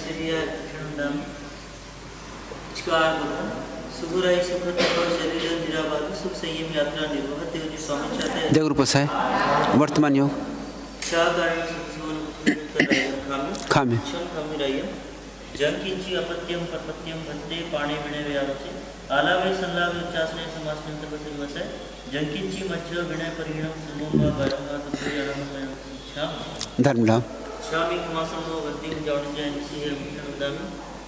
ऐश्वर्या कृष्णदाम चिकार बोला सुगुराई सुख तप शरीर निराबाद सुख संयम यात्रा निर्वाह देवजी स्वामी चाहते देव रूप है वर्तमान योग खामे जंकिंची अपत्यम परपत्यम भन्ते पाणी विणे व्यावचे आलावे संलावे उच्चासने समासनंत बसवसे जंकिंची मध्य विणे परिगणम सुमोवा वरंगा तत्वयनम इच्छा धर्मला शामी कुमासनो वद्दिं जावणजे निसिहे मुखनदामी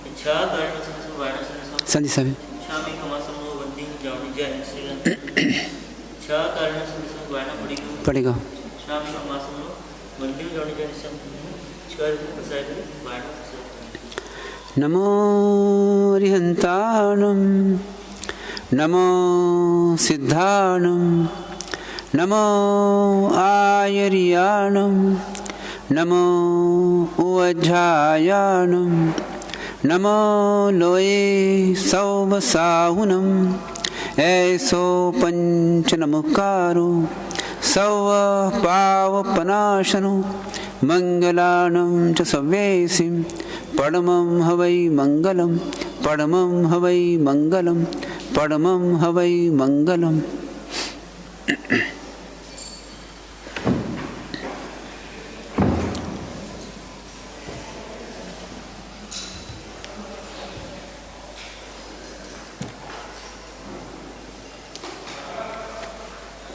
इच्छा कारण संसो वायनसने संधि सभी शामी कुमासनो वद्दिं जावणजे निसिहे इच्छा कारण संसो वायन पड़ेगा शामी कुमासनो वद्दिं जावणजे निसिहे इच्छा प्रसाद वायन नमो रिहंताणं नमो सिद्धाणं नमो आयर्याणं नमो उवज्झायाणं नमो लोये सौवसाहुनं ऐसो पंचनमुकारो सौवपावपनाशनो मंगलानं च सव्येसिं परमं हवै मंगलम परमं हवै मंगलम परमं हवै मंगलम।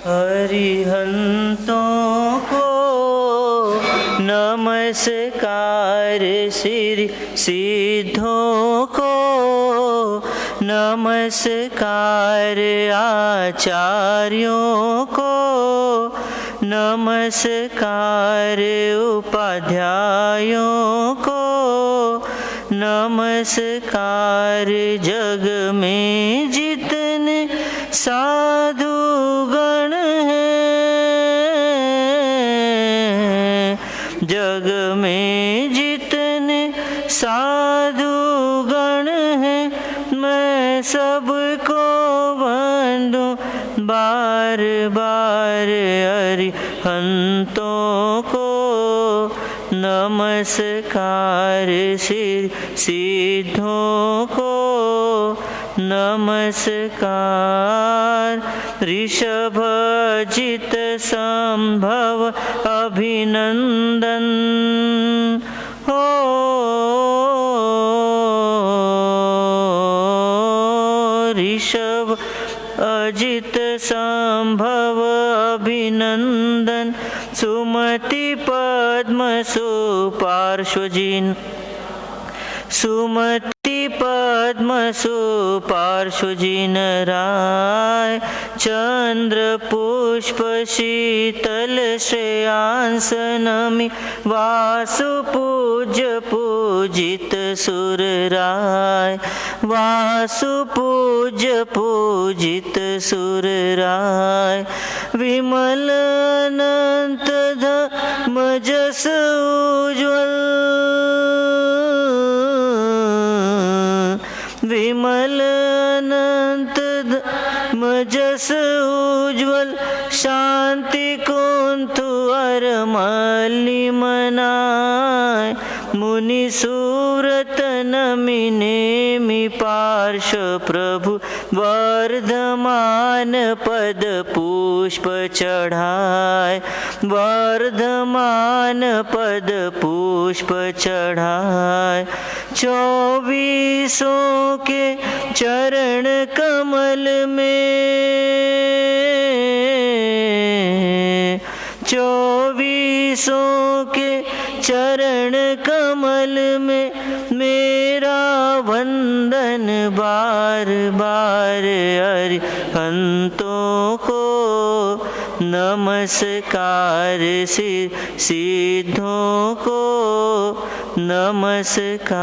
हरिहंतों को नमस्कार श्री सिद्धों को नमस्कार आचार्यों को नमस्कार उपाध्यायों को नमस्कार जग में जितने साधु गण हैं जग में जितने साधु गण हैं मैं सबको वंदूं बार बार अरिहंतों को नमस्कार श्री सिद्धों को नमस्कार ऋषभ जित संभव अभिनंदन हो ऋषभ अजित संभव अभिनंदन सुमति पद्म सुपार्श्वजिन सुमति पद्म सुपार्श्वजिन राय चंद्र पुष्प शीतल श्रेयांस नमि वासु पूज्य पूजित सुर राय वासु पूज्य पूजित सुर राय विमल अनंत धर्म जस उज्ज्वल विमल अनंत मजस उज्ज्वल शांति कुंतु अरमली मनाय मुनि सुव्रत नमि नेमि पार्श्व प्रभु वर्धमान पद पुष्प चढ़ाए वर्धमान पद पुष्प चढ़ाए चौबीसों के चरण कमल में चौबीसों के चरण कमल में मेरा वंदन बार बार अरिहंतों को नमस्कार सिद्धों को नमस्कार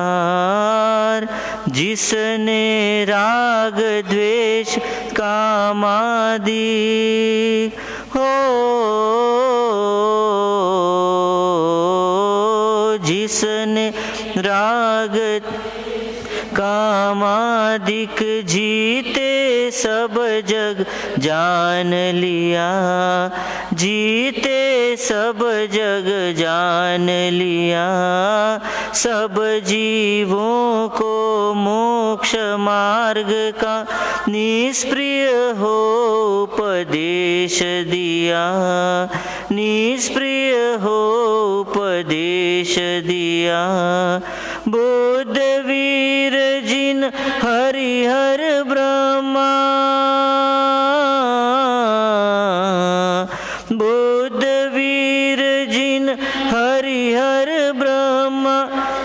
जिसने राग द्वेष कामादि हो जिसने राग कामादिक जीते सब जग जान लिया जीते सब जग जान लिया, सब जीवों को मोक्ष मार्ग का निष्प्रिय हो उपदेश दिया, निष्प्रिय हो उपदेश दिया। बुद्ध वीर जिन हरिहर ब्रह्मा, बुद्ध वीर जिन हरिहर ब्रह्मा,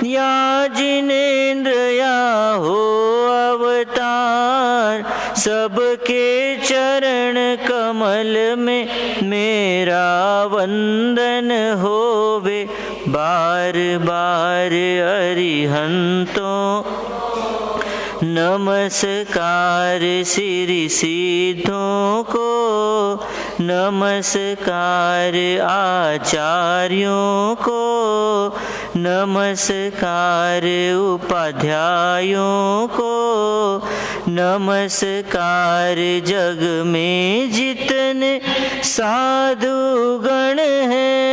या जिनेन्द्र या हो अवतार, सबके चरण कमल में मेरा वंदन होवे बार बार। अरिहंतों नमस्कार, श्री सिद्धों को नमस्कार, आचार्यों को नमस्कार, उपाध्यायों को नमस्कार। जग में जितने साधुगण हैं,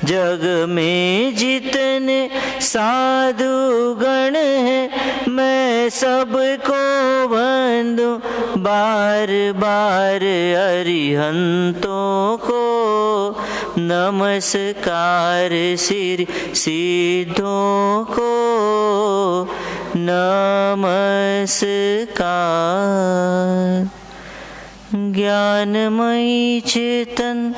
जग में जितने साधुगण हैं, मैं सबको वंदू बार बार। अरिहंतों को नमस्कार, श्री सिद्धों को नमस्कार। ज्ञानमयी चेतन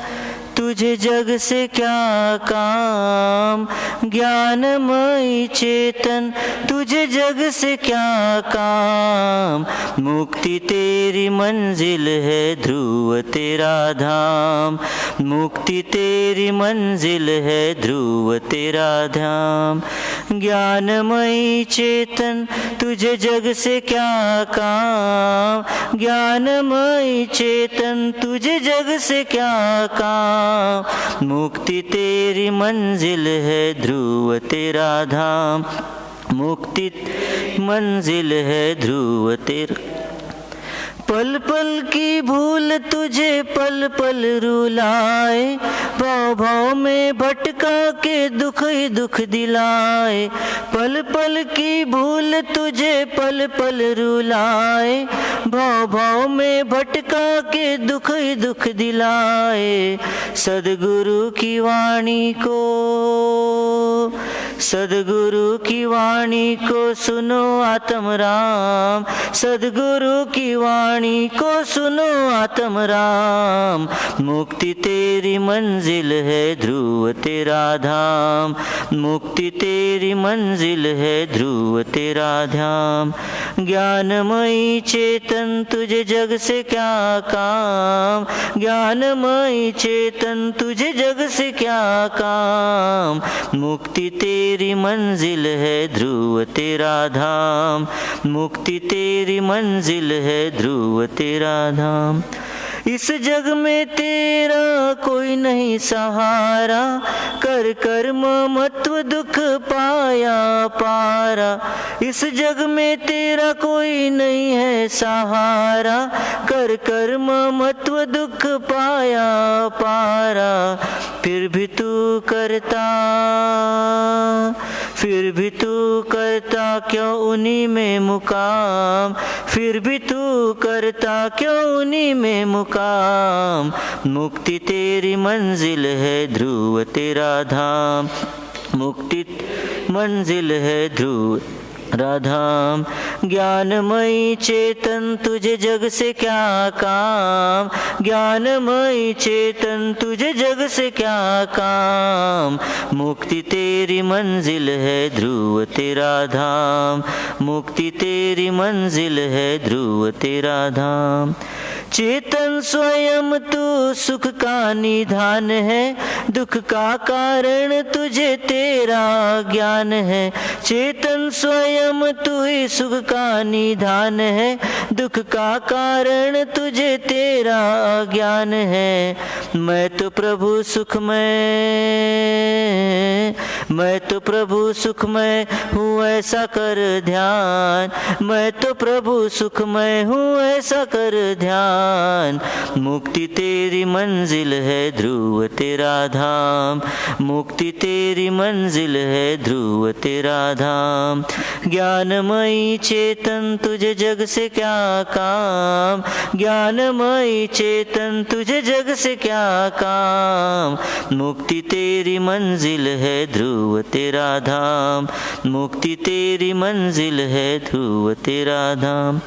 तुझे जग से क्या काम, ज्ञानमयी चेतन तुझे जग से क्या काम। मुक्ति तेरी मंजिल है, ध्रुव तेरा धाम, मुक्ति तेरी मंजिल है, ध्रुव तेरा धाम। ज्ञानमयी चेतन तुझे जग से क्या काम, ज्ञानमयी चेतन तुझे जग से क्या काम। मुक्ति तेरी मंजिल है, ध्रुव तेरा धाम, मुक्ति मंजिल है, ध्रुव तेरा। पल पल की भूल तुझे पल पल रुलाए, भव भव में भटका के दुख ही दुख दिलाए। पल पल की भूल तुझे पल पल रुलाए, भव भव में भटका के दुख ही दुख दिलाए। सद्गुरु की वाणी को, सद्गुरु की वाणी को सुनो आत्म राम, सद्गुरु की वाणी को सुनो आत्म राम। मुक्ति तेरी मंजिल है, ध्रुव तेरा धाम, मुक्ति तेरी मंजिल है, ध्रुव तेरा धाम। ज्ञानमयी चेतन तुझे जग से क्या काम, ज्ञानमयी चेतन तुझे जग से क्या काम। मुक्ति तेरी मंजिल है, ध्रुव तेरा धाम, मुक्ति तेरी मंजिल है, ध्रुव तेरा धाम। इस जग में तेरा कोई नहीं सहारा, कर कर ममत्व दुख पाया पारा। इस जग में तेरा कोई नहीं है सहारा, कर कर ममत्व दुख पाया पारा। फिर भी तू करता, फिर भी तू करता क्यों उन्हीं में मुकाम, फिर भी तू करता क्यों उन्हीं में मुकाम। मुक्ति तेरी मंजिल है, ध्रुव तेरा धाम, मुक्ति मंजिल है, ध्रुव राधाम। ज्ञानमयी चेतन तुझे जग से क्या काम, ज्ञानमयी चेतन तुझे जग से क्या काम। मुक्ति तेरी मंजिल है, ध्रुव तेरा धाम, मुक्ति तेरी मंजिल है, ध्रुव तेरा धाम। चेतन स्वयं तू सुख का निधान है, दुख का कारण तुझे तेरा ज्ञान है, चेतन स्वयं तू ही सुख का निधान है। दुख का कारण तुझे तेरा ज्ञान है, मैं तो प्रभु सुखमय हूँ ऐसा कर ध्यान, मैं तो प्रभु सुखमय हूँ ऐसा कर ध्यान। मुक्ति तेरी मंजिल है ध्रुव तेरा धाम, मुक्ति तेरी मंजिल है ध्रुव तेरा धाम। ज्ञानमयी चेतन तुझे जग से क्या काम, ज्ञानमयी चेतन तुझे जग से क्या काम। मुक्ति तेरी मंजिल है ध्रुव तेरा धाम, मुक्ति तेरी मंजिल है ध्रुव तेरा धाम।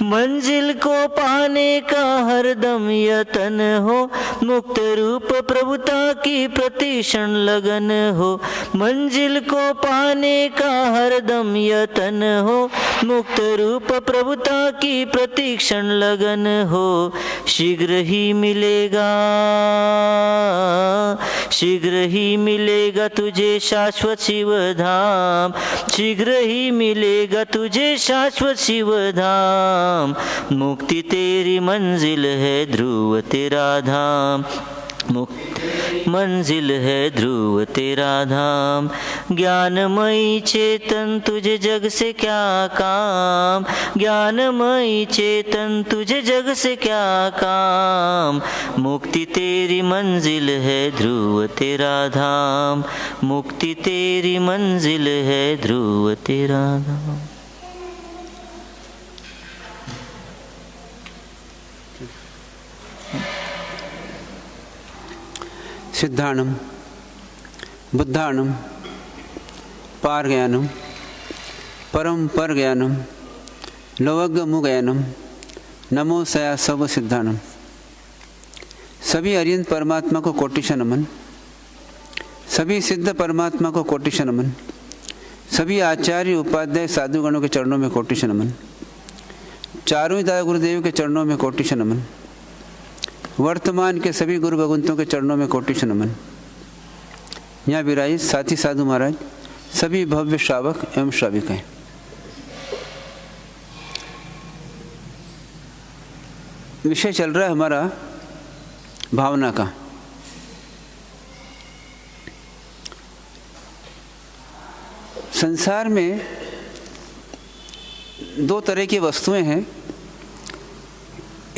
मंजिल को पाने का हरदम यतन हो, मुक्त रूप प्रभुता की प्रति क्षण लगन हो। मंजिल को पाने का हरदम यतन हो, मुक्त रूप प्रभुता की प्रति क्षण लगन हो। शीघ्र ही मिलेगा तुझे शाश्वत शिव धाम, शीघ्र ही मिलेगा तुझे शाश्वत शिव धाम। मुक्ति तेरी मंजिल है ध्रुव तेरा धाम, मुक्ति मंजिल है ध्रुव तेरा धाम। ज्ञानमयी चेतन तुझे जग से क्या काम, ज्ञानमयी चेतन तुझे जग से क्या काम। मुक्ति तेरी मंजिल है ध्रुव तेरा धाम, मुक्ति तेरी मंजिल है ध्रुव तेरा धाम। सिद्धाणम बुद्धाणम पारज्ञानम परम पर ज्ञानम लोवग्गमु ज्ञानम नमो सया सब सिद्धाणम। सभी अरिहंत परमात्मा को कोटिश नमन, सभी सिद्ध परमात्मा को कोटिश नमन, सभी आचार्य उपाध्याय साधुगणों के चरणों में कोटिश नमन, चारों दादा गुरुदेव के चरणों में कोटिश नमन, वर्तमान के सभी गुरु भगवंतों के चरणों में कोटिश नमन। यहाँ विराजित साथी साधु महाराज, सभी भव्य श्रावक एवं श्राविकाएं। विषय चल रहा है हमारा भावना का। संसार में दो तरह की वस्तुएं हैं,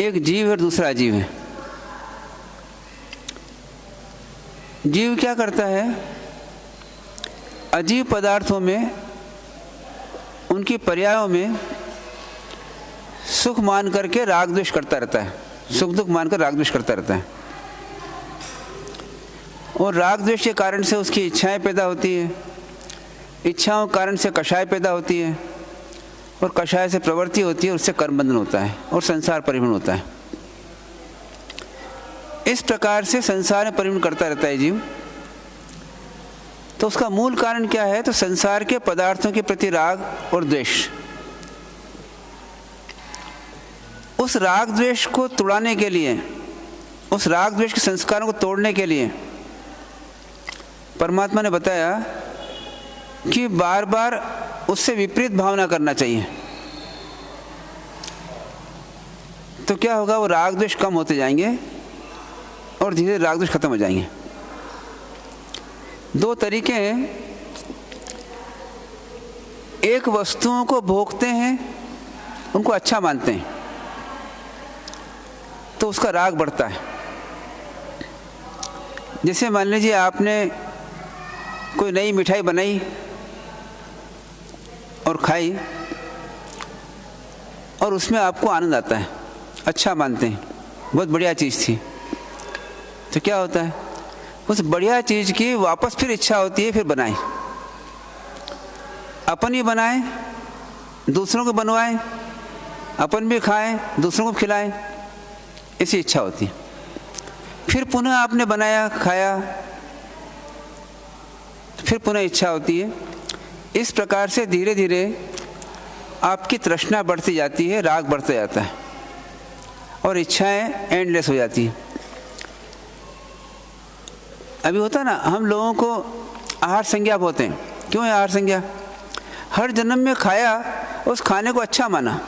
एक जीव और दूसरा अजीव है। जीव क्या करता है, अजीव पदार्थों में, उनकी पर्यायों में सुख मान करके राग द्वेष करता रहता है, सुख दुख मानकर राग द्वेष करता रहता है। और राग द्वेष के कारण से उसकी इच्छाएं पैदा होती है, इच्छाओं के कारण से कषाय पैदा होती है, और कषाय से प्रवृत्ति होती है, उससे कर्म बंधन होता है और संसार परिभ्रमण होता है। इस प्रकार से संसार में परिभ्रमण करता रहता है जीव। तो उसका मूल कारण क्या है, तो संसार के पदार्थों के प्रति राग और द्वेष। उस राग द्वेष को तोड़ने के लिए, उस राग द्वेष के संस्कारों को तोड़ने के लिए परमात्मा ने बताया कि बार बार उससे विपरीत भावना करना चाहिए। तो क्या होगा, वो राग द्वेष कम होते जाएंगे और धीरे धीरे राग द्वेष खत्म हो जाएंगे। दो तरीके हैं, एक वस्तुओं को भोगते हैं, उनको अच्छा मानते हैं, तो उसका राग बढ़ता है। जैसे मान लीजिए आपने कोई नई मिठाई बनाई और खाई, और उसमें आपको आनंद आता है, अच्छा मानते हैं, बहुत बढ़िया चीज़ थी। तो क्या होता है, उस बढ़िया चीज़ की वापस फिर इच्छा होती है, फिर बनाएं, अपन भी बनाएं, दूसरों को बनवाएं, अपन भी खाएं, दूसरों को खिलाएं, ऐसी इच्छा होती है। फिर पुनः आपने बनाया, खाया, फिर पुनः इच्छा होती है। इस प्रकार से धीरे धीरे आपकी तृष्णा बढ़ती जाती है, राग बढ़ता जाता है और इच्छाएं एंडलेस हो जाती हैं। अभी होता ना, हम लोगों को आहार संज्ञा बोलते हैं। क्यों है आहार संज्ञा? हर जन्म में खाया, उस खाने को अच्छा माना,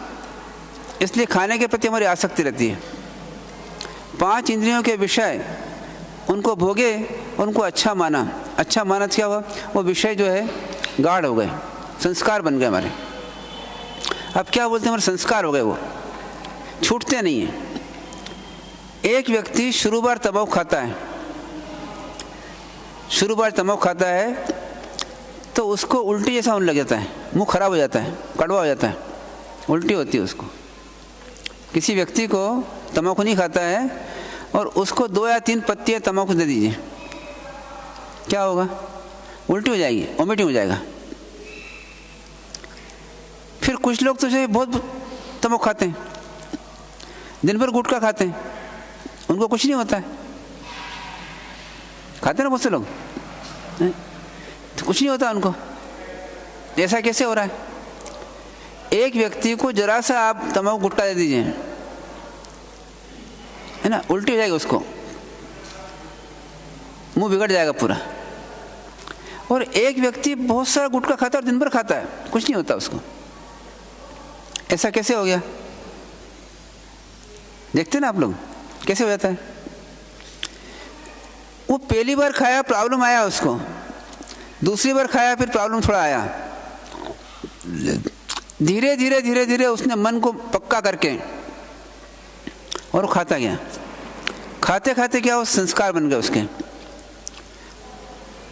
इसलिए खाने के प्रति हमारी आसक्ति रहती है। 5 इंद्रियों के विषय उनको भोगे, उनको अच्छा माना। अच्छा माना क्या हुआ? वो विषय जो है गाढ़ हो गए, संस्कार बन गए हमारे। अब क्या बोलते हैं, हमारे संस्कार हो गए, वो छूटते नहीं हैं। एक व्यक्ति शुरू बार तंबाकू खाता है, शुरू बार तंबाकू खाता है तो उसको उल्टी जैसा होने लग जाता है, मुंह खराब हो जाता है, कड़वा हो जाता है, उल्टी होती है उसको। किसी व्यक्ति को तंबाकू नहीं खाता है और उसको 2 या 3 पत्तियाँ तंबाकू दे दीजिए, क्या होगा? उल्टी हो जाएगी, वोमिटिंग हो जाएगा। फिर कुछ लोग तो जो बहुत तंबाकू खाते हैं, दिन भर गुटखा खाते हैं, उनको कुछ नहीं होता है। खाते ना बहुत से लोग, तो कुछ नहीं होता उनको। ऐसा कैसे हो रहा है? एक व्यक्ति को जरा सा आप तंबाकू गुटखा दे दीजिए, है ना, उल्टी हो जाएगी उसको, मुंह बिगड़ जाएगा पूरा। और एक व्यक्ति बहुत सारा गुटखा खाता है और दिन भर खाता है, कुछ नहीं होता उसको। ऐसा कैसे हो गया? देखते ना आप लोग कैसे हो जाता है। वो पहली बार खाया, प्रॉब्लम आया उसको, दूसरी बार खाया, फिर प्रॉब्लम थोड़ा आया। धीरे धीरे धीरे धीरे उसने मन को पक्का करके और वो खाता गया। खाते खाते क्या, वो संस्कार बन गए उसके।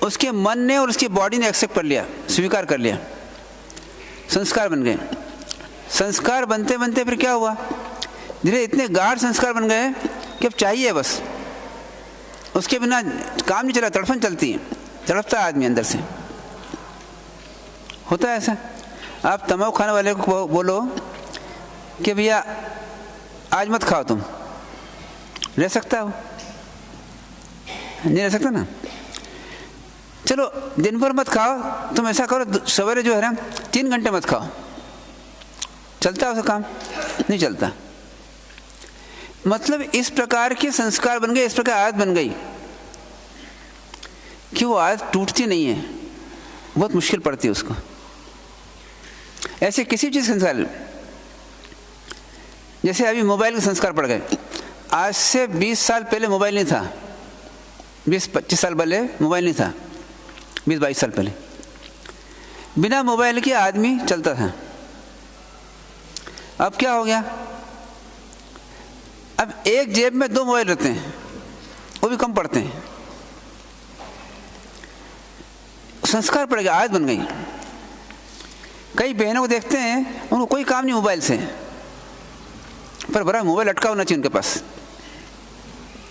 उसके मन ने और उसकी बॉडी ने एक्सेप्ट कर लिया, स्वीकार कर लिया, संस्कार बन गए। संस्कार बनते बनते फिर क्या हुआ, धीरे इतने गाढ़ संस्कार बन गए कि अब चाहिए बस, उसके बिना काम नहीं चला, तड़फन चलती है, तड़पता है आदमी अंदर से। होता है ऐसा। आप तंबाकू खाने वाले को बोलो कि भैया आज मत खाओ, तुम रह सकता हो? नहीं रह सकता ना। चलो दिन भर मत खाओ, तुम ऐसा करो सवेरे जो है ना 3 घंटे मत खाओ, चलता है उसका काम? नहीं चलता। मतलब इस प्रकार के संस्कार बन गए, इस प्रकार आदत बन गई कि वो आदत टूटती नहीं है, बहुत मुश्किल पड़ती है उसको। ऐसे किसी चीज़ संस्कार, जैसे अभी मोबाइल के संस्कार पड़ गए। आज से 20 साल पहले मोबाइल नहीं था, 20-25 साल पहले मोबाइल नहीं था, 20-22 साल पहले बिना मोबाइल के आदमी चलता था। अब क्या हो गया, अब एक जेब में 2 मोबाइल रहते हैं, वो भी कम पड़ते हैं। संस्कार पड़ गया, आदत बन गई। कई बहनों को देखते हैं, उनको कोई काम नहीं मोबाइल से, पर बड़ा मोबाइल लटका होना चाहिए उनके पास।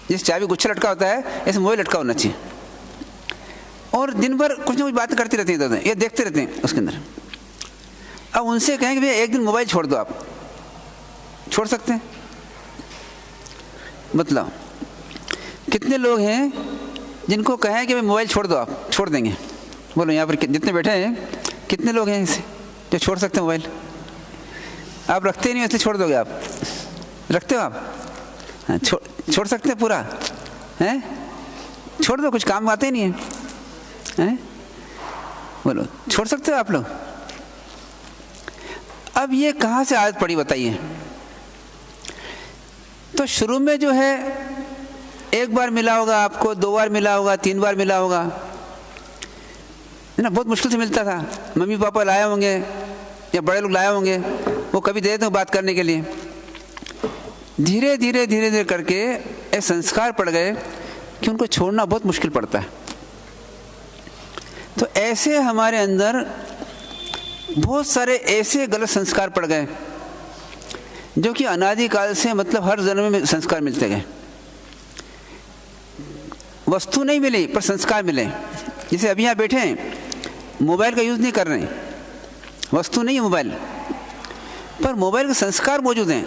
जिस चाबी गुच्छा लटका होता है, ऐसे मोबाइल लटका होना चाहिए। और दिन भर कुछ ना कुछ बातें करती रहती हैं, ये देखते रहते हैं उसके अंदर। अब उनसे कहें कि भैया एक दिन मोबाइल छोड़ दो, आप छोड़ सकते हैं? मतलब कितने लोग हैं जिनको कहें कि भाई मोबाइल छोड़ दो, आप छोड़ देंगे? बोलो यहाँ पर जितने बैठे हैं कितने लोग हैं इसे जो छोड़ सकते हैं मोबाइल? आप रखते नहीं, इसलिए छोड़ दोगे। आप रखते हो? आप हाँ, छोड़ सकते हैं पूरा, हैं? छोड़ दो, कुछ काम आते ही नहीं है। बोलो छोड़ सकते हो आप लोग? अब ये कहाँ से आदत पड़ी बताइए? तो शुरू में जो है 1 बार मिला होगा आपको, 2 बार मिला होगा, 3 बार मिला होगा, है ना, बहुत मुश्किल से मिलता था। मम्मी पापा लाए होंगे या बड़े लोग लाए होंगे, वो कभी दे देते हैं बात करने के लिए। धीरे धीरे धीरे धीरे करके एक संस्कार पड़ गए कि उनको छोड़ना बहुत मुश्किल पड़ता है। तो ऐसे हमारे अंदर बहुत सारे ऐसे गलत संस्कार पड़ गए जो कि अनादिकाल से, मतलब हर जन्म में संस्कार मिलते गए। वस्तु नहीं मिली पर संस्कार मिले। जैसे अभी यहाँ बैठे हैं, मोबाइल का यूज़ नहीं कर रहे हैं, वस्तु नहीं है मोबाइल, पर मोबाइल के संस्कार मौजूद हैं।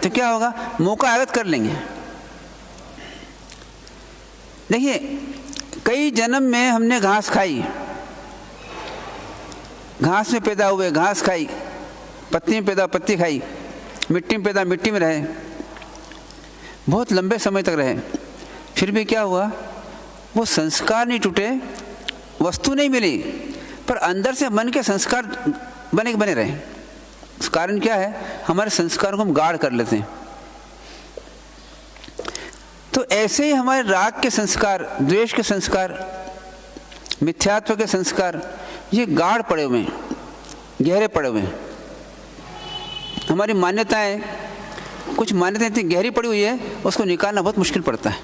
तो क्या होगा, मौका आगत कर लेंगे। देखिए कई जन्म में हमने घास खाई, घास में पैदा हुए, घास खाई, पत्ती में पैदा पत्ती खाई, मिट्टी में पैदा मिट्टी में रहे, बहुत लंबे समय तक रहे। फिर भी क्या हुआ, वो संस्कार नहीं टूटे, वस्तु नहीं मिली, पर अंदर से मन के संस्कार बने बने रहे। कारण क्या है? हमारे संस्कारों को हम गाढ़ कर लेते हैं। तो ऐसे ही हमारे राग के संस्कार, द्वेष के संस्कार, मिथ्यात्व के संस्कार, ये गाढ़ पड़े हुए हैं, गहरे पड़े हुए हैं। हमारी मान्यताएं, कुछ मान्यताएं इतनी गहरी पड़ी हुई है, उसको निकालना बहुत मुश्किल पड़ता है।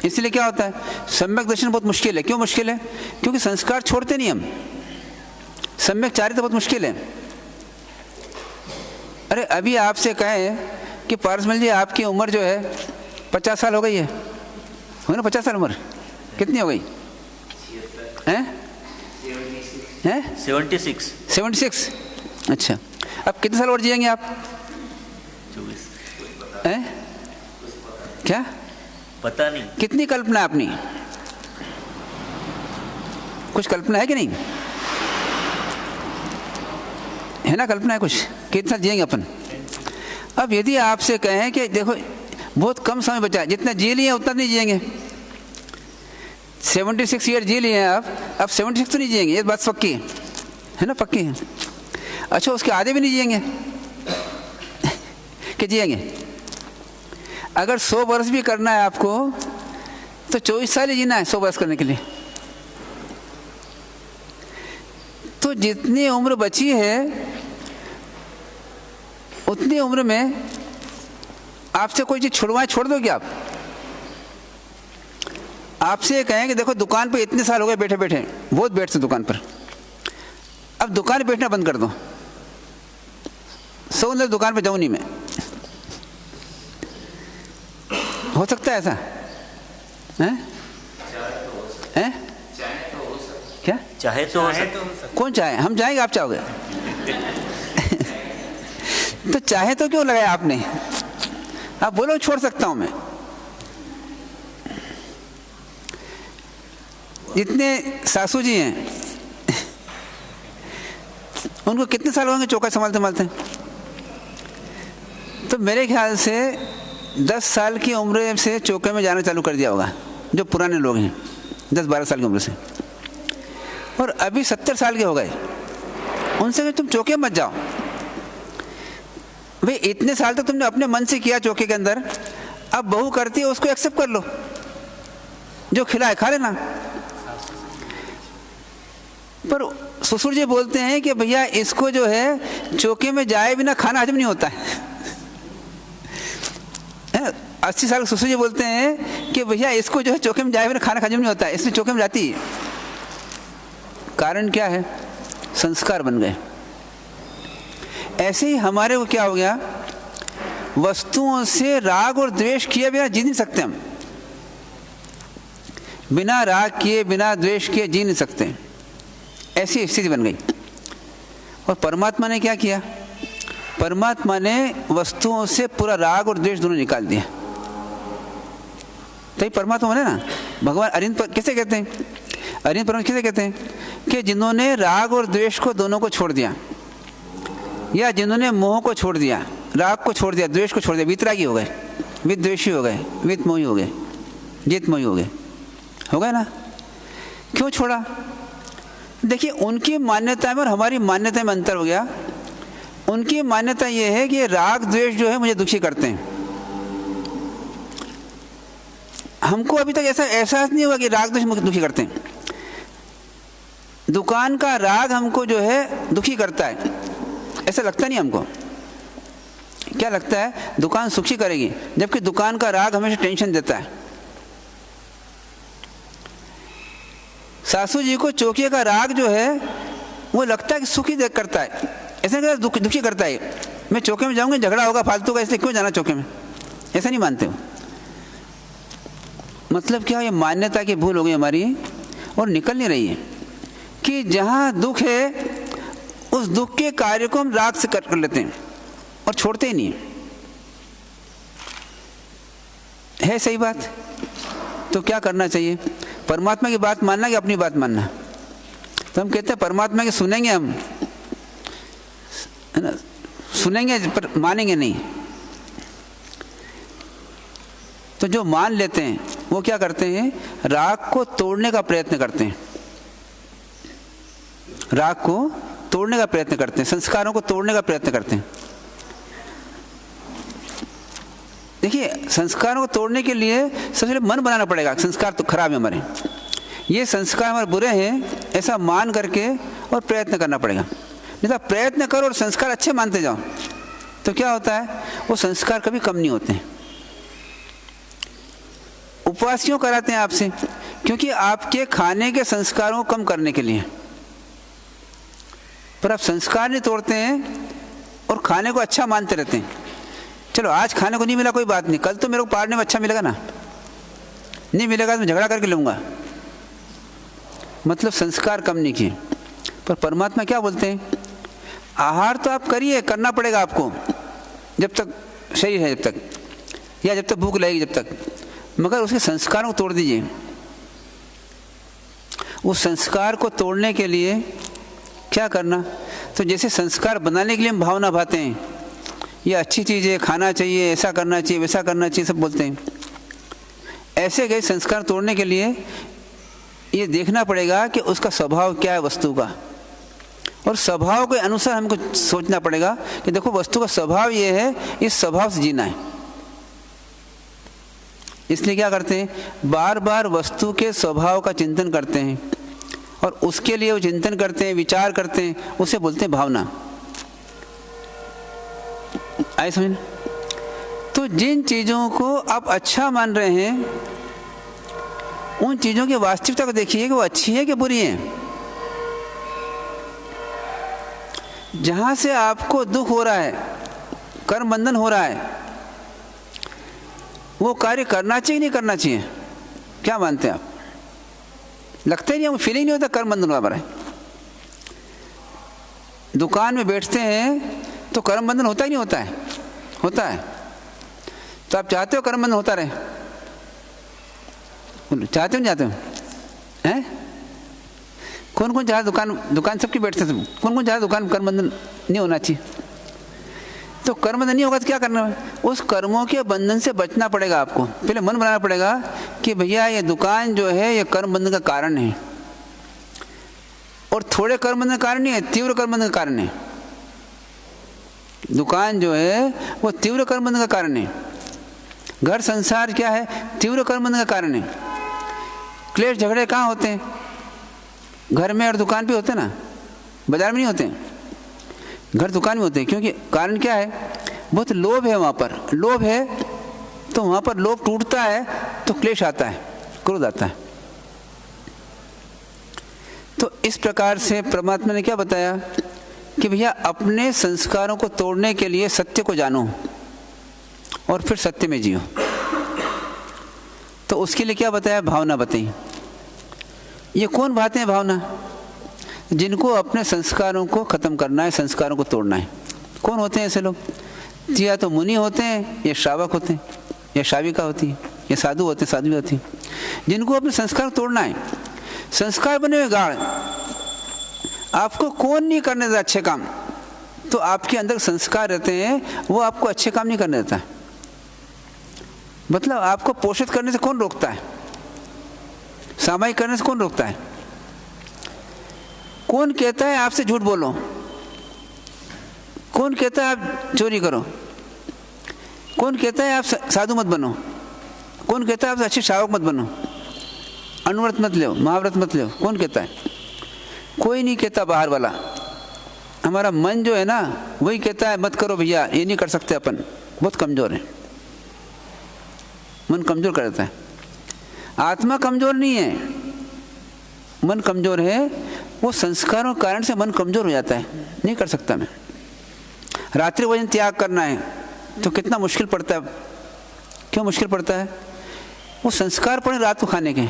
इसलिए क्या होता है? सम्यक दर्शन बहुत मुश्किल है। क्यों मुश्किल है? क्योंकि संस्कार छोड़ते नहीं हम। सम्यक चारित्र बहुत मुश्किल है। अरे अभी आपसे कहें कि पारसमल जी आपकी उम्र जो है 50 साल हो गई है, हो ना? 50 साल उम्र कितनी हो गई हैं? 76। अच्छा, अब कितने साल और जिएंगे आप? 24 हैं? क्या पता नहीं। कितनी कल्पना है अपनी? कुछ कल्पना है कि नहीं है ना? कल्पना है कुछ? कितने साल जिएंगे अपन? अब यदि आपसे कहें कि देखो बहुत कम समय बचा है, जितना जी लिए उतना नहीं जिएंगे। 76 ईयर जी लिए हैं आप, अब 76 तो नहीं जिएंगे, ये बात पक्की है ना? पक्की है। अच्छा, उसके आधे भी नहीं जिएंगे कि जिएंगे? अगर 100 वर्ष भी करना है आपको तो 24 साल ही जीना है 100 वर्ष करने के लिए। तो जितनी उम्र बची है उतनी उम्र में आपसे कोई चीज छुड़वाए, छोड़ दोगे आप? आपसे ये कहें कि देखो दुकान पे इतने साल हो गए बैठे बैठे, बहुत बैठते दुकान पर, अब दुकान पे बैठना बंद कर दो, सो दुकान पे जाऊं नहीं मैं। हो सकता है ऐसा? हैं? क्या चाहे तो हो सकता। कौन चाहे? हम चाहेंगे, आप चाहोगे? तो चाहे तो क्यों लगाया आपने? आप बोलो छोड़ सकता हूं मैं। जितने सासू जी हैं उनको कितने साल होंगे चौका संभालते संभालते? तो मेरे ख्याल से 10 साल की उम्र से चौके में जाना चालू कर दिया होगा जो पुराने लोग हैं, 10-12 साल की उम्र से। और अभी 70 साल के हो गए, उनसे तुम चौके मत जाओ भाई, इतने साल तक तुमने अपने मन से किया चौके के अंदर, अब बहू करती है उसको एक्सेप्ट कर लो, जो खिलाए खा लेना। पर ससुर जी बोलते हैं कि भैया इसको जो है चौके में जाए बिना खाना हजम नहीं होता है। 80 साल ससुर जी बोलते हैं कि भैया इसको जो है चौके में जाए बिना खाना हजम नहीं होता है, इसलिए चौके में जाती है। कारण क्या है? संस्कार बन गए। ऐसे ही हमारे को क्या हो गया? वस्तुओं से राग और द्वेष किए बिना जी नहीं सकते हम। बिना राग किए, बिना द्वेष किए जी नहीं सकते, ऐसी स्थिति बन गई। और परमात्मा ने क्या किया? परमात्मा ने वस्तुओं से पूरा राग और द्वेष दोनों निकाल दिया। तो परमात्मा बने ना। भगवान अरिहंत कैसे कहते हैं? अरिहंत परमात्मा कैसे कहते हैं? कि जिन्होंने राग और द्वेष को दोनों को छोड़ दिया, या जिन्होंने मोह को छोड़ दिया, राग को छोड़ दिया, द्वेष को छोड़ दिया, वितरागी हो गए, विद्वेषी हो गए, वित्तमोही हो गए, जितमोही हो गए ना? क्यों छोड़ा? देखिए, उनकी मान्यता में और हमारी मान्यता में अंतर हो गया। उनकी मान्यता ये है कि राग द्वेष जो है मुझे दुखी करते हैं। हमको अभी तक ऐसा एहसास नहीं हुआ कि राग द्वेष मुझे दुखी करते हैं। दुकान का राग हमको जो है दुखी करता है, ऐसा लगता नहीं हमको। क्या लगता है? दुकान सुखी करेगी, जबकि दुकान का राग हमेशा टेंशन देता है। सासू जी को चौके का राग जो है वो लगता है कि सुखी करता है, ऐसा नहीं दुखी करता है। मैं चौके में जाऊंगा झगड़ा होगा फालतू का, इसलिए क्यों जाना चौके में, ऐसा नहीं मानते हो। मतलब क्या? ये मान्यता की भूल हो गई हमारी और निकल नहीं रही है कि जहां दुख है उस दुख के कार्य को हम राग से कर लेते हैं और छोड़ते ही नहीं है। सही बात? तो क्या करना चाहिए? परमात्मा की बात मानना कि अपनी बात मानना? तो हम कहते हैं परमात्मा की सुनेंगे हम, है ना? सुनेंगे पर मानेंगे नहीं। तो जो मान लेते हैं वो क्या करते हैं, राग को तोड़ने का प्रयत्न करते हैं, राग को तोड़ने का प्रयत्न करते हैं, संस्कारों को तोड़ने का प्रयत्न करते हैं। देखिए, संस्कारों को तोड़ने के लिए सबसे पहले मन बनाना पड़ेगा। संस्कार तो खराब है हमारे, ये संस्कार हमारे बुरे हैं ऐसा मान करके और प्रयत्न करना पड़ेगा। नहीं तो प्रयत्न करो और संस्कार अच्छे मानते जाओ तो क्या होता है, वो संस्कार कभी कम नहीं होते हैं। उपवास क्यों कराते हैं आपसे, क्योंकि आपके खाने के संस्कारों को कम करने के लिए। पर आप संस्कार नहीं तोड़ते हैं और खाने को अच्छा मानते रहते हैं। चलो आज खाने को नहीं मिला कोई बात नहीं, कल तो मेरे को पाड़ने में अच्छा मिलेगा ना, नहीं मिलेगा तो मैं झगड़ा करके लूँगा। मतलब संस्कार कम नहीं किए। पर परमात्मा क्या बोलते हैं, आहार तो आप करिए, करना पड़ेगा आपको जब तक शरीर है, जब तक, या जब तक भूख लगेगी जब तक, मगर उसके संस्कारों को तोड़ दीजिए। उस संस्कार को तोड़ने के लिए क्या करना, तो जैसे संस्कार बनाने के लिए हम भावना भाते हैं, ये अच्छी चीज़ है, खाना चाहिए, ऐसा करना चाहिए, वैसा करना चाहिए, सब बोलते हैं। ऐसे गए संस्कार तोड़ने के लिए ये देखना पड़ेगा कि उसका स्वभाव क्या है वस्तु का, और स्वभाव के अनुसार हमको सोचना पड़ेगा कि देखो वस्तु का स्वभाव ये है, इस स्वभाव से जीना है। इसलिए क्या करते हैं, बार बार वस्तु के स्वभाव का चिंतन करते हैं और उसके लिए वो चिंतन करते हैं, विचार करते हैं, उसे बोलते हैं भावना। आए समझ? तो जिन चीज़ों को आप अच्छा मान रहे हैं उन चीज़ों की वास्तविकता को देखिए कि वो अच्छी है कि बुरी है। जहाँ से आपको दुख हो रहा है, कर्म बंधन हो रहा है, वो कार्य करना चाहिए नहीं करना चाहिए, क्या मानते हैं आप? लगता ही नहीं, फीलिंग नहीं होता कर्म बंधन हो रहा है। दुकान में बैठते हैं तो कर्म बंधन होता ही नहीं होता है, होता है। तो आप चाहते हो कर्म बंधन होता रहे, चाहते हो नहीं चाहते हो? हैं? कौन कौन चाहता दुकान सबकी बैठते थे, कौन कौन चाहता दुकान कर्म बंधन नहीं होना चाहिए? तो कर्म बंधन नहीं होगा तो क्या करना है, उस कर्मों के बंधन से बचना पड़ेगा आपको। पहले मन बनाना पड़ेगा कि भैया ये दुकान जो है ये कर्म बंधन का कारण है, और थोड़े कर्म बंधन का कारण नहीं है, तीव्र कर्म बंधन का कारण है। दुकान जो है वो तीव्र कर्म बंधन का कारण है। घर संसार क्या है, तीव्र कर्म बंधन का कारण है। क्लेश झगड़े कहाँ होते हैं, घर में और दुकान पे होते हैं ना, बाजार में नहीं होते हैं, घर दुकान में होते हैं। क्योंकि कारण क्या है, बहुत लोभ है वहाँ पर, लोभ है तो वहाँ पर लोभ टूटता है तो क्लेश आता है, क्रोध आता है। तो इस प्रकार से परमात्मा ने क्या बताया कि भैया अपने संस्कारों को तोड़ने के लिए सत्य को जानो और फिर सत्य में जियो। तो उसके लिए क्या बताया, भावना बताई। ये कौन बातें हैं भावना, जिनको अपने संस्कारों को ख़त्म करना है, संस्कारों को तोड़ना है। कौन होते हैं ऐसे लोग? या तो मुनि होते हैं, या श्रावक होते हैं, या श्राविका होती है, या साधु होते हैं, साध्वी होती है, जिनको अपने संस्कार तोड़ना है। संस्कार बने हुए गाढ़, आपको कौन नहीं करने देता अच्छे काम, तो आपके अंदर संस्कार रहते हैं, वो आपको अच्छे काम नहीं करने देता। मतलब आपको पोषित करने से कौन रोकता है, सामायिक करने से कौन रोकता है? कौन कहता है आपसे झूठ बोलो, कौन कहता है आप चोरी करो, कौन कहता है आप साधु मत बनो, कौन कहता है आप अच्छे श्रावक मत बनो, अनुव्रत मत लो, महाव्रत मत लो, कौन कहता है? कोई नहीं कहता बाहर वाला। हमारा मन जो है ना वही कहता है मत करो भैया, ये नहीं कर सकते अपन, बहुत कमज़ोर है, मन कमज़ोर कर देता है। आत्मा कमज़ोर नहीं है, मन कमज़ोर है, वो संस्कारों के कारण से मन कमज़ोर हो जाता है, नहीं कर सकता मैं। रात्रि भोजन त्याग करना है तो कितना मुश्किल पड़ता है, क्यों मुश्किल पड़ता है? वो संस्कार पड़े रात को खाने के।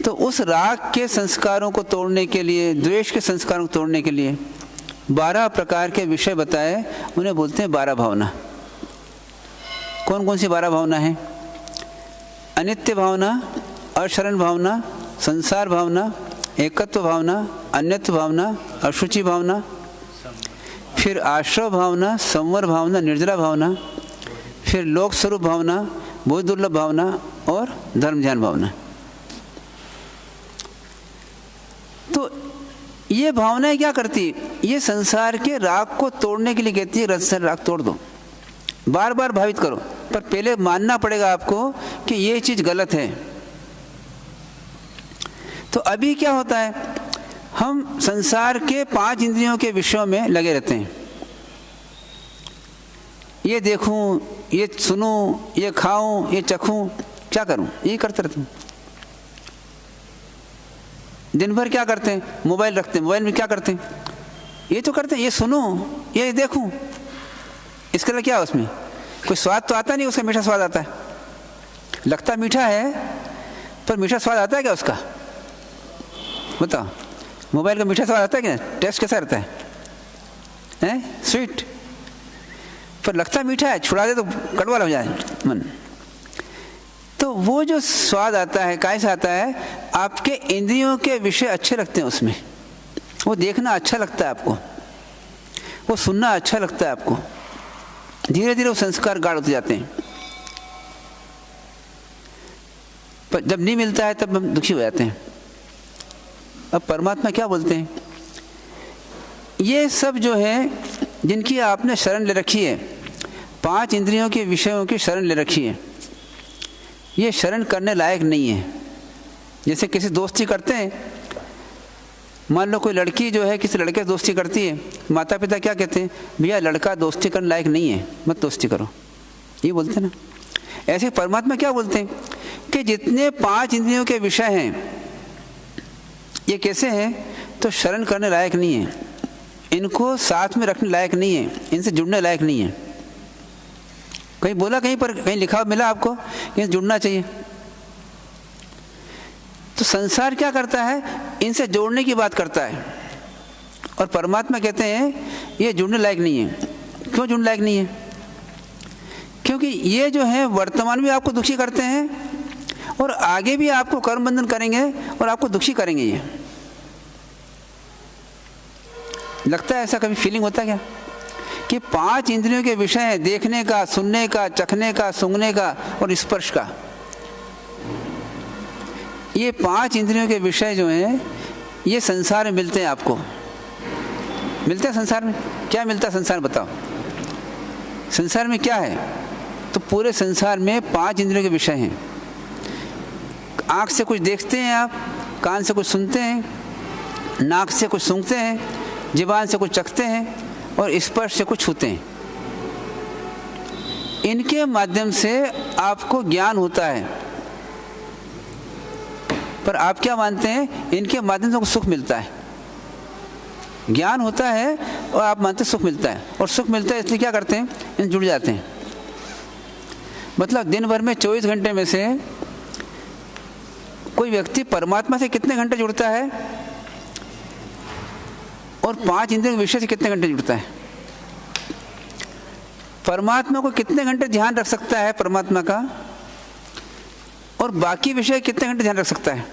तो उस राग के संस्कारों को तोड़ने के लिए, द्वेष के संस्कारों को तोड़ने के लिए 12 प्रकार के विषय बताए, उन्हें बोलते हैं 12 भावना। कौन कौन सी 12 भावना है? अनित्य भावना, अशरण भावना, संसार भावना, एकत्व भावना, अन्यत्व भावना, अशुचि भावना, फिर आश्रव भावना, संवर भावना, निर्जरा भावना, फिर लोक स्वरूप भावना, बहुत दुर्लभ भावना और धर्म ध्यान भावना। तो ये भावनाएं क्या करती, ये संसार के राग को तोड़ने के लिए कहती है, रस से राग तोड़ दो, बार बार भावित करो, पर पहले मानना पड़ेगा आपको कि ये चीज गलत है। तो अभी क्या होता है, हम संसार के 5 इंद्रियों के विषयों में लगे रहते हैं। ये देखूं, ये सुनूं, ये खाऊं, ये चखूं, क्या करूं, ये करते रहते हैं। दिन भर क्या करते हैं, मोबाइल रखते हैं, मोबाइल में क्या करते हैं, ये तो करते हैं, ये सुनूं, ये देखूं, इसके लिए क्या, उसमें कोई स्वाद तो आता नहीं, उसका मीठा स्वाद आता है, लगता मीठा है पर मीठा स्वाद आता है क्या उसका, बताओ। मोबाइल का मीठा स्वाद आता है क्या, टेस्ट कैसा रहता है, स्वीट, पर लगता मीठा है, छुड़ा दे तो कड़वा हो जाए मन। तो वो जो स्वाद आता है कैसे आता है, आपके इंद्रियों के विषय अच्छे लगते हैं उसमें, वो देखना अच्छा लगता है आपको, वो सुनना अच्छा लगता है आपको, धीरे धीरे वो संस्कार गाढ़ होते जाते हैं। पर जब नहीं मिलता है तब हम दुखी हो जाते हैं। अब परमात्मा क्या बोलते हैं, ये सब जो है जिनकी आपने शरण ले रखी है, 5 इंद्रियों के विषयों की शरण ले रखी है, ये शरण करने लायक नहीं है। जैसे किसी दोस्ती करते हैं, मान लो कोई लड़की जो है किसी लड़के से दोस्ती करती है, माता पिता क्या कहते हैं, भैया लड़का दोस्ती करने लायक नहीं है, मत दोस्ती करो, ये बोलते हैं ना। ऐसे परमात्मा क्या बोलते हैं कि जितने 5 इंद्रियों के विषय हैं ये कैसे हैं, तो शरण करने लायक नहीं है, इनको साथ में रखने लायक नहीं है, इनसे जुड़ने लायक नहीं है। कहीं बोला, कहीं पर कहीं लिखा मिला आपको कि जुड़ना चाहिए। तो संसार क्या करता है, इनसे जोड़ने की बात करता है, और परमात्मा कहते हैं ये जुड़ने लायक नहीं है। क्यों जुड़ने लायक नहीं है, क्योंकि ये जो है वर्तमान में आपको दुखी करते हैं और आगे भी आपको कर्म बंधन करेंगे और आपको दुखी करेंगे। ये लगता है ऐसा, कभी फीलिंग होता है क्या कि 5 इंद्रियों के विषय हैं, देखने का, सुनने का, चखने का, सूंघने का और स्पर्श का, ये 5 इंद्रियों के विषय जो हैं ये संसार में मिलते हैं, आपको मिलते हैं संसार में। क्या मिलता है संसार, बताओ संसार में क्या है, तो पूरे संसार में 5 इंद्रियों के विषय हैं। आँख से कुछ देखते हैं आप, कान से कुछ सुनते हैं, नाक से कुछ सूंघते हैं, ज़ुबान से कुछ चखते हैं और स्पर्श से कुछ छूते हैं। इनके माध्यम से आपको ज्ञान होता है, पर आप क्या मानते हैं, इनके माध्यम से सुख मिलता है। ज्ञान होता है और आप मानते हैं सुख मिलता है, और सुख मिलता है इसलिए क्या करते हैं, इन जुड़ जाते हैं। मतलब दिन भर में 24 घंटे में से कोई व्यक्ति परमात्मा से कितने घंटे जुड़ता है और 5 इंद्रियों के विषय से कितने घंटे जुड़ता है। परमात्मा को कितने घंटे ध्यान रख सकता है परमात्मा का, और बाकी विषय कितने घंटे ध्यान रख सकता है।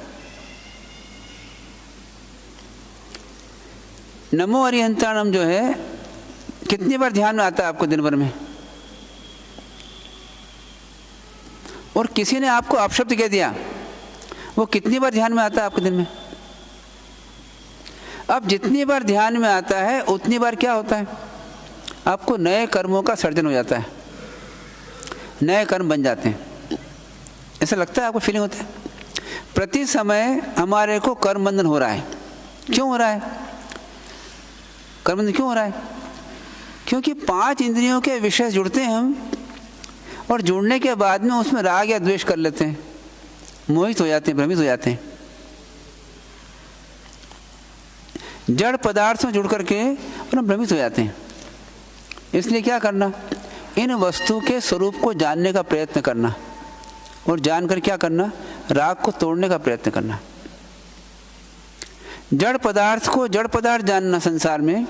नमो अरिहंताणम जो है कितनी बार ध्यान में आता है आपको दिन भर में, और किसी ने आपको अपशब्द कह दिया, वो कितनी बार ध्यान में आता है आपके दिन में। अब जितनी बार ध्यान में आता है उतनी बार क्या होता है, आपको नए कर्मों का सर्जन हो जाता है, नए कर्म बन जाते हैं। ऐसा लगता है आपको, फीलिंग होता है प्रति समय हमारे को कर्म बंधन हो रहा है। क्यों हो रहा है कर्म बंधन, क्यों हो रहा है, क्योंकि 5 इंद्रियों के विषय जुड़ते हैं हम, और जुड़ने के बाद में उसमें राग या द्वेष कर लेते हैं, मोहित हो जाते हैं, भ्रमित हो जाते हैं। जड़ पदार्थ में जुड़ करके और हम भ्रमित हो जाते हैं। इसलिए क्या करना, इन वस्तु के स्वरूप को जानने का प्रयत्न करना, और जानकर क्या करना, राग को तोड़ने का प्रयत्न करना। जड़ पदार्थ को जड़ पदार्थ जानना संसार में,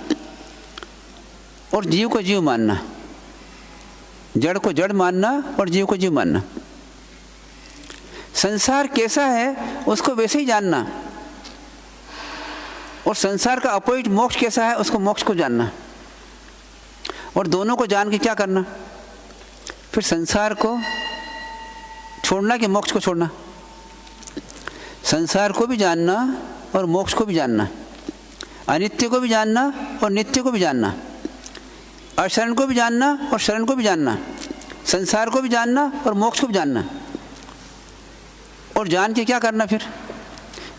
और जीव को जीव मानना, जड़ को जड़ मानना और जीव को जीव मानना। संसार कैसा है उसको वैसे ही जानना, और संसार का अपोजिट मोक्ष कैसा है उसको मोक्ष को जानना, और दोनों को जान के क्या करना, फिर संसार को छोड़ना कि मोक्ष को छोड़ना? संसार को भी जानना और मोक्ष को भी जानना, अनित्य को भी जानना और नित्य को भी जानना, अशरण को भी जानना और शरण को भी जानना, संसार को भी जानना और मोक्ष को भी जानना। और जान के क्या करना फिर?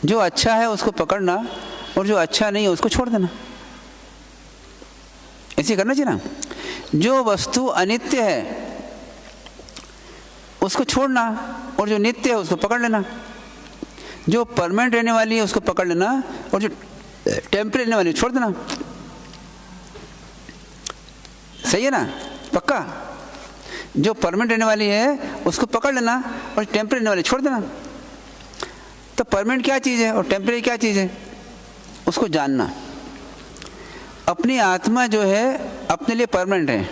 जो अच्छा है उसको पकड़ना और जो अच्छा नहीं है उसको छोड़ देना। ऐसे करना चाहिए ना। जो वस्तु अनित्य है उसको छोड़ना और जो नित्य है उसको पकड़ लेना। जो परमानेंट रहने वाली है उसको पकड़ लेना और जो टेम्परेरी रहने वाली है छोड़ देना। सही है ना? पक्का? जो परमानेंट रहने वाली है उसको पकड़ लेना और टेम्परेरी रहने वाली छोड़ देना। तो परमानेंट क्या चीज़ है और टेम्परेरी क्या चीज़ है उसको जानना। अपनी आत्मा जो है अपने लिए परमानेंट है।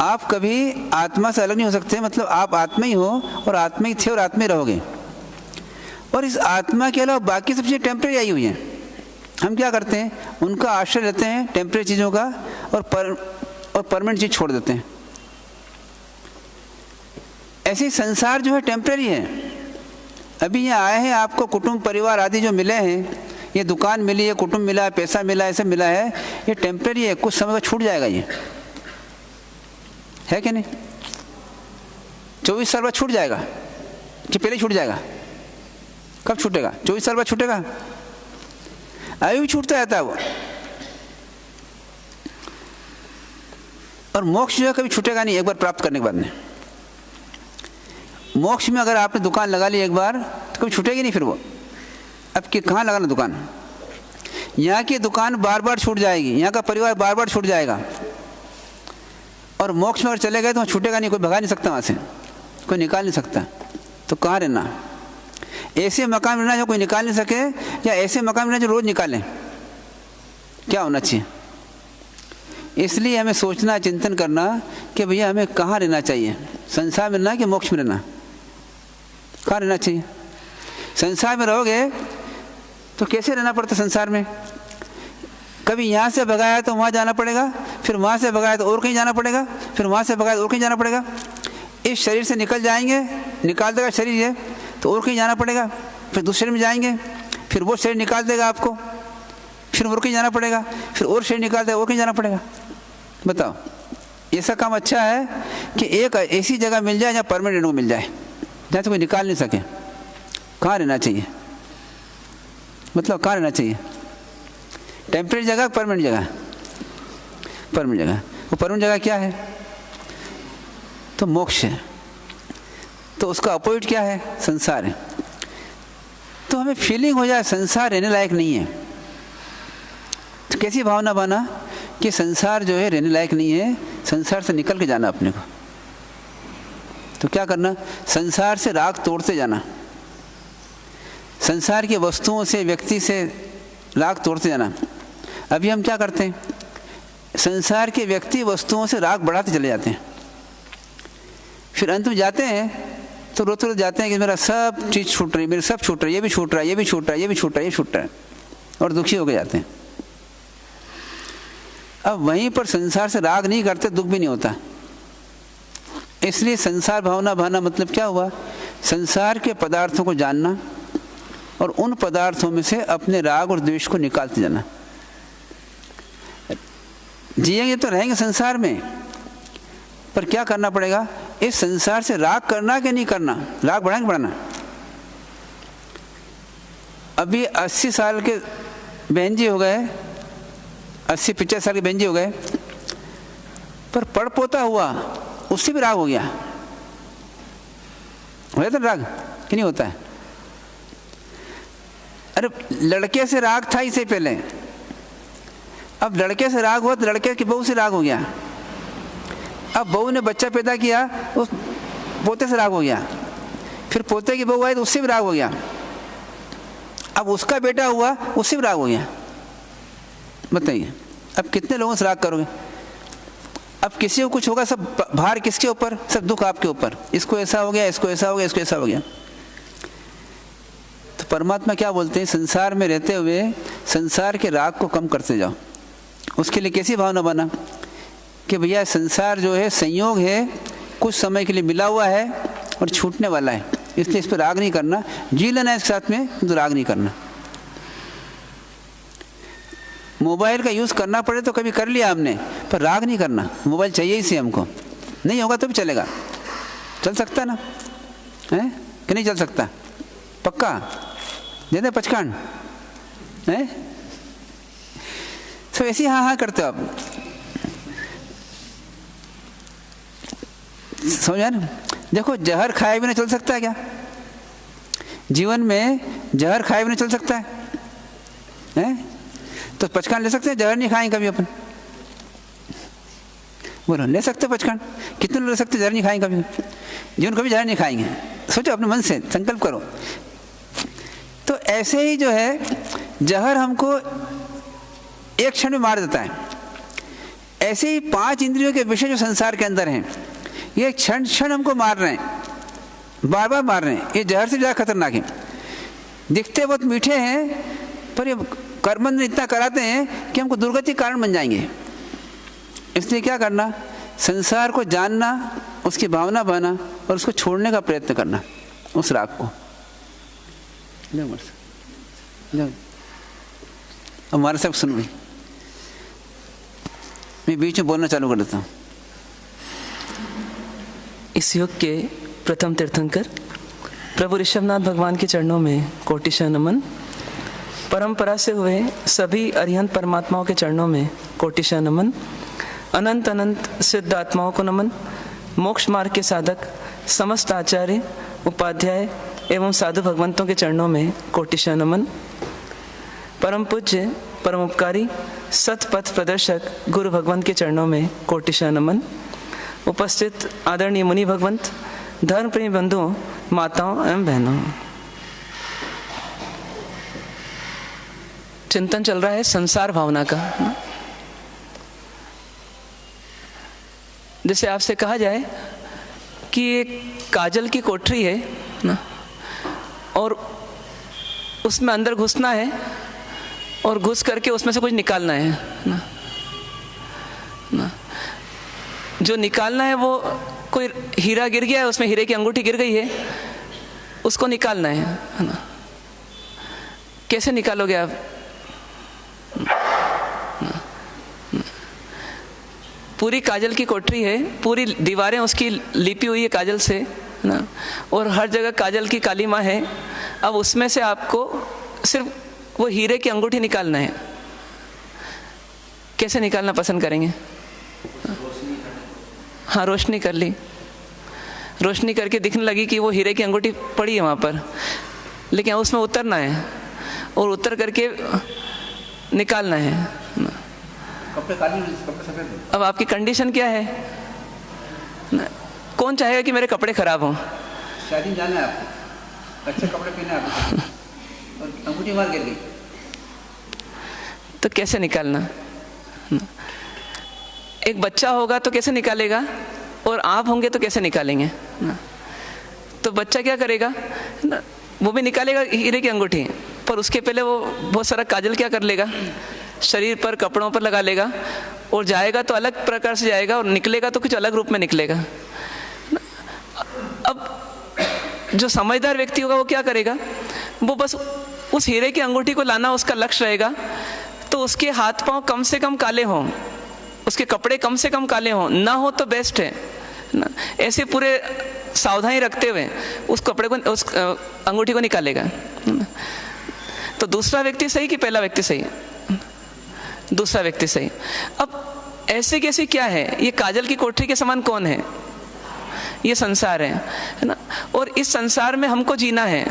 आप कभी आत्मा से अलग नहीं हो सकते, मतलब आप आत्मा ही हो और आत्मा ही थे और आत्मा ही रहोगे। और इस आत्मा के अलावा बाकी सब चीज़ें टेम्परेरी आई हुई हैं। हम क्या करते हैं? उनका आश्रय लेते हैं टेम्परेरी चीज़ों का और परमानेंट चीज़ छोड़ देते हैं। ऐसे ही संसार जो है टेम्परेरी है। अभी यहाँ आए हैं, आपको कुटुंब परिवार आदि जो मिले हैं, ये दुकान मिली है, कुटुंब मिला है, पैसा मिला है, सब मिला है, ये टेम्परेरी है। कुछ समय बाद छूट जाएगा। ये है कि नहीं? 24 साल बाद छूट जाएगा कि पहले छूट जाएगा? कब छूटेगा? 24 साल बाद छूटेगा? अभी भी छूटता रहता है वो। और मोक्ष जो है कभी छूटेगा नहीं एक बार प्राप्त करने के बाद में। मोक्ष में अगर आपने दुकान लगा ली एक बार तो कभी छूटेगी नहीं फिर वो। अब कि कहाँ लगाना दुकान? यहाँ की दुकान बार बार छूट जाएगी, यहाँ का परिवार बार बार छूट जाएगा। और मोक्ष में अगर चले गए तो वहाँ छूटेगा नहीं, कोई भगा नहीं सकता वहाँ से, कोई निकाल नहीं सकता। तो कहाँ रहना? ऐसे मकान रहना जो कोई निकाल नहीं सके, या ऐसे मकान रहना जो रोज़ निकालें? क्या होना चाहिए? इसलिए हमें सोचना, चिंतन करना कि भैया हमें कहाँ रहना चाहिए। संसार में रहना कि मोक्ष में रहना? कहाँ रहना चाहिए? संसार में रहोगे तो कैसे रहना पड़ता संसार में? कभी यहाँ से भगाया तो वहाँ जाना पड़ेगा, फिर वहाँ से भगाया तो और कहीं जाना पड़ेगा, फिर वहाँ से भगाया तो और कहीं जाना पड़ेगा। इस शरीर से निकल जाएंगे, निकाल देगा शरीर है तो और कहीं जाना पड़ेगा, फिर दूसरे शरीर में जाएंगे, फिर वो शरीर निकाल देगा आपको, फिर और कहीं जाना पड़ेगा, फिर और शरीर निकाल देगा और कहीं जाना पड़ेगा। बताओ, ऐसा काम अच्छा है कि एक ऐसी जगह मिल जाए जहाँ परमानेंट को मिल जाए, जहाँ से कोई निकाल नहीं सके। कहाँ रहना चाहिए? मतलब कहाँ रहना चाहिए? टेम्परेरी जगह, परमानेंट जगह? परमानेंट जगह। वो परमानेंट जगह क्या है? तो मोक्ष है। तो उसका अपोजिट क्या है? संसार है। तो हमें फीलिंग हो जाए संसार रहने लायक नहीं है, तो कैसी भावना बना कि संसार जो है रहने लायक नहीं है, संसार से निकल के जाना अपने को। तो क्या करना? संसार से राग तोड़ते जाना, संसार की वस्तुओं से, व्यक्ति से राग तोड़ते जाना। अभी हम क्या करते हैं? संसार के व्यक्ति वस्तुओं से राग बढ़ाते चले जाते हैं, फिर अंत में जाते हैं तो रोते रोते जाते हैं कि मेरा सब चीज़ छूट रही, मेरे सब छूट रही, ये भी छूट रहा है, ये भी छूट रहा है, ये भी छूट रहा है, ये छूट रहा है, और दुखी होकर जाते हैं। अब वहीं पर संसार से राग नहीं करते, दुख भी नहीं होता। इसलिए संसार भावना भाना मतलब क्या हुआ? संसार के पदार्थों को जानना और उन पदार्थों में से अपने राग और द्वेष को निकालते जाना। जिएंगे तो रहेंगे संसार में, पर क्या करना पड़ेगा? इस संसार से राग करना कि नहीं करना? राग बढ़ाएंगे बढ़ाना? अभी 80 साल के बहन जी हो गए, 80-50 साल के बहन जी हो गए, पर पड़ पोता हुआ उससे भी राग हो गया। हो जाता राग कि नहीं होता है? अरे लड़के से राग था इससे पहले, अब लड़के से राग हुआ तो लड़के की बहू से राग हो गया। अब बहू ने बच्चा पैदा किया, उस पोते से राग हो गया, फिर पोते की बहू आई तो उससे भी राग हो गया, अब उसका बेटा हुआ उससे भी राग हो गया। बताइए अब कितने लोगों से राग करोगे? अब किसी को कुछ होगा, सब भार किसके ऊपर? सब दुख आपके ऊपर। इसको ऐसा हो गया, इसको ऐसा हो गया, इसको ऐसा हो गया। तो परमात्मा क्या बोलते हैं? संसार में रहते हुए संसार के राग को कम करते जाओ। उसके लिए कैसी भावना बना कि भैया संसार जो है संयोग है, कुछ समय के लिए मिला हुआ है और छूटने वाला है, इसलिए इस पर राग नहीं करना। जी लेना इसके साथ में, तो राग नहीं करना। मोबाइल का यूज़ करना पड़े तो कभी कर लिया हमने, पर राग नहीं करना। मोबाइल चाहिए ही से हमको, नहीं होगा तो भी चलेगा। चल सकता ना है कि नहीं चल सकता? पक्का दे दे पचकान है? तो ऐसे हाँ हाँ करते हो आप, समझा ना? देखो, जहर खाए बिना चल सकता है क्या? जीवन में जहर खाए बिना चल सकता है? तो पचकान ले सकते हैं? जहर नहीं खाएंगे कभी अपन, बोलो ले सकते पचकान? कितने ले सकते जहर नहीं खाएंगे कभी? जीवन कभी जहर नहीं खाएंगे। सोचो अपने मन से संकल्प करो। तो ऐसे ही जो है जहर हमको एक क्षण में मार देता है, ऐसे ही 5 इंद्रियों के विषय जो संसार के अंदर हैं, ये क्षण क्षण हमको मार रहे हैं, बार बार मार रहे हैं। ये जहर से ज़्यादा खतरनाक है। दिखते बहुत मीठे हैं, पर ये कर्मबंधन इतना कराते हैं कि हमको दुर्गति कारण बन जाएंगे। इसलिए क्या करना? संसार को जानना, उसकी भावना बना और उसको छोड़ने का प्रयत्न करना, उस राग को। हमारे सब सुनो, मैं बीच में बोलना चालू कर देता हूँ। इस युग के प्रथम तीर्थंकर प्रभु ऋषभनाथ भगवान के चरणों में कोटिशः नमन। परंपरा से हुए सभी अरिहंत परमात्माओं के चरणों में कोटिशः नमन। अनंत अनंत सिद्ध आत्माओं को नमन। मोक्ष मार्ग के साधक समस्त आचार्य, उपाध्याय एवं साधु भगवंतों के चरणों में कोटिशः नमन। परम पूज्य, परम उपकारी, सतपथ प्रदर्शक गुरु भगवंत के चरणों में कोटिशः नमन। उपस्थित आदरणीय मुनि भगवंत, धर्म प्रेमी बंधुओं, माताओं एवं बहनों, चिंतन चल रहा है संसार भावना का। जैसे आपसे कहा जाए कि एक काजल की कोठरी है ना, और उसमें अंदर घुसना है और घुस करके उसमें से कुछ निकालना है ना। जो निकालना है वो कोई हीरा गिर गया है, उसमें हीरे की अंगूठी गिर गई है, उसको निकालना है ना। कैसे निकालोगे आप? पूरी काजल की कोठरी है, पूरी दीवारें उसकी लिपी हुई है काजल से ना, और हर जगह काजल की कालीमा है। अब उसमें से आपको सिर्फ वो हीरे की अंगूठी निकालना है। कैसे निकालना पसंद करेंगे? हाँ, रोशनी कर ली, रोशनी करके दिखने लगी कि वो हीरे की अंगूठी पड़ी है वहाँ पर, लेकिन उसमें उतरना है और उतर करके निकालना है। कपड़े काले, कपड़े सफेद। अब आपकी कंडीशन क्या है? कौन चाहेगा कि मेरे कपड़े खराब हों? शादी जाना है आपको, अच्छे कपड़े पहने आपको, और अंगूठी मार गिर गई, तो कैसे निकालना? एक बच्चा होगा तो कैसे निकालेगा, और आप होंगे तो कैसे निकालेंगे? तो बच्चा क्या करेगा? वो भी निकालेगा हीरे की अंगूठी, पर उसके पहले वो बहुत सारा काजल क्या कर लेगा, शरीर पर, कपड़ों पर लगा लेगा, और जाएगा तो अलग प्रकार से जाएगा और निकलेगा तो कुछ अलग रूप में निकलेगा। अब जो समझदार व्यक्ति होगा वो क्या करेगा? वो बस उस हीरे की अंगूठी को लाना उसका लक्ष्य रहेगा। तो उसके हाथ पांव कम से कम काले हों, उसके कपड़े कम से कम काले हों, ना हो तो बेस्ट है ना। ऐसे पूरे सावधानी रखते हुए उस कपड़े को, उस अंगूठी को निकालेगा। तो दूसरा व्यक्ति सही कि पहला व्यक्ति सही? दूसरा व्यक्ति सही। अब ऐसे कैसे क्या है? ये काजल की कोठरी के समान कौन है? ये संसार है ना। और इस संसार में हमको जीना है,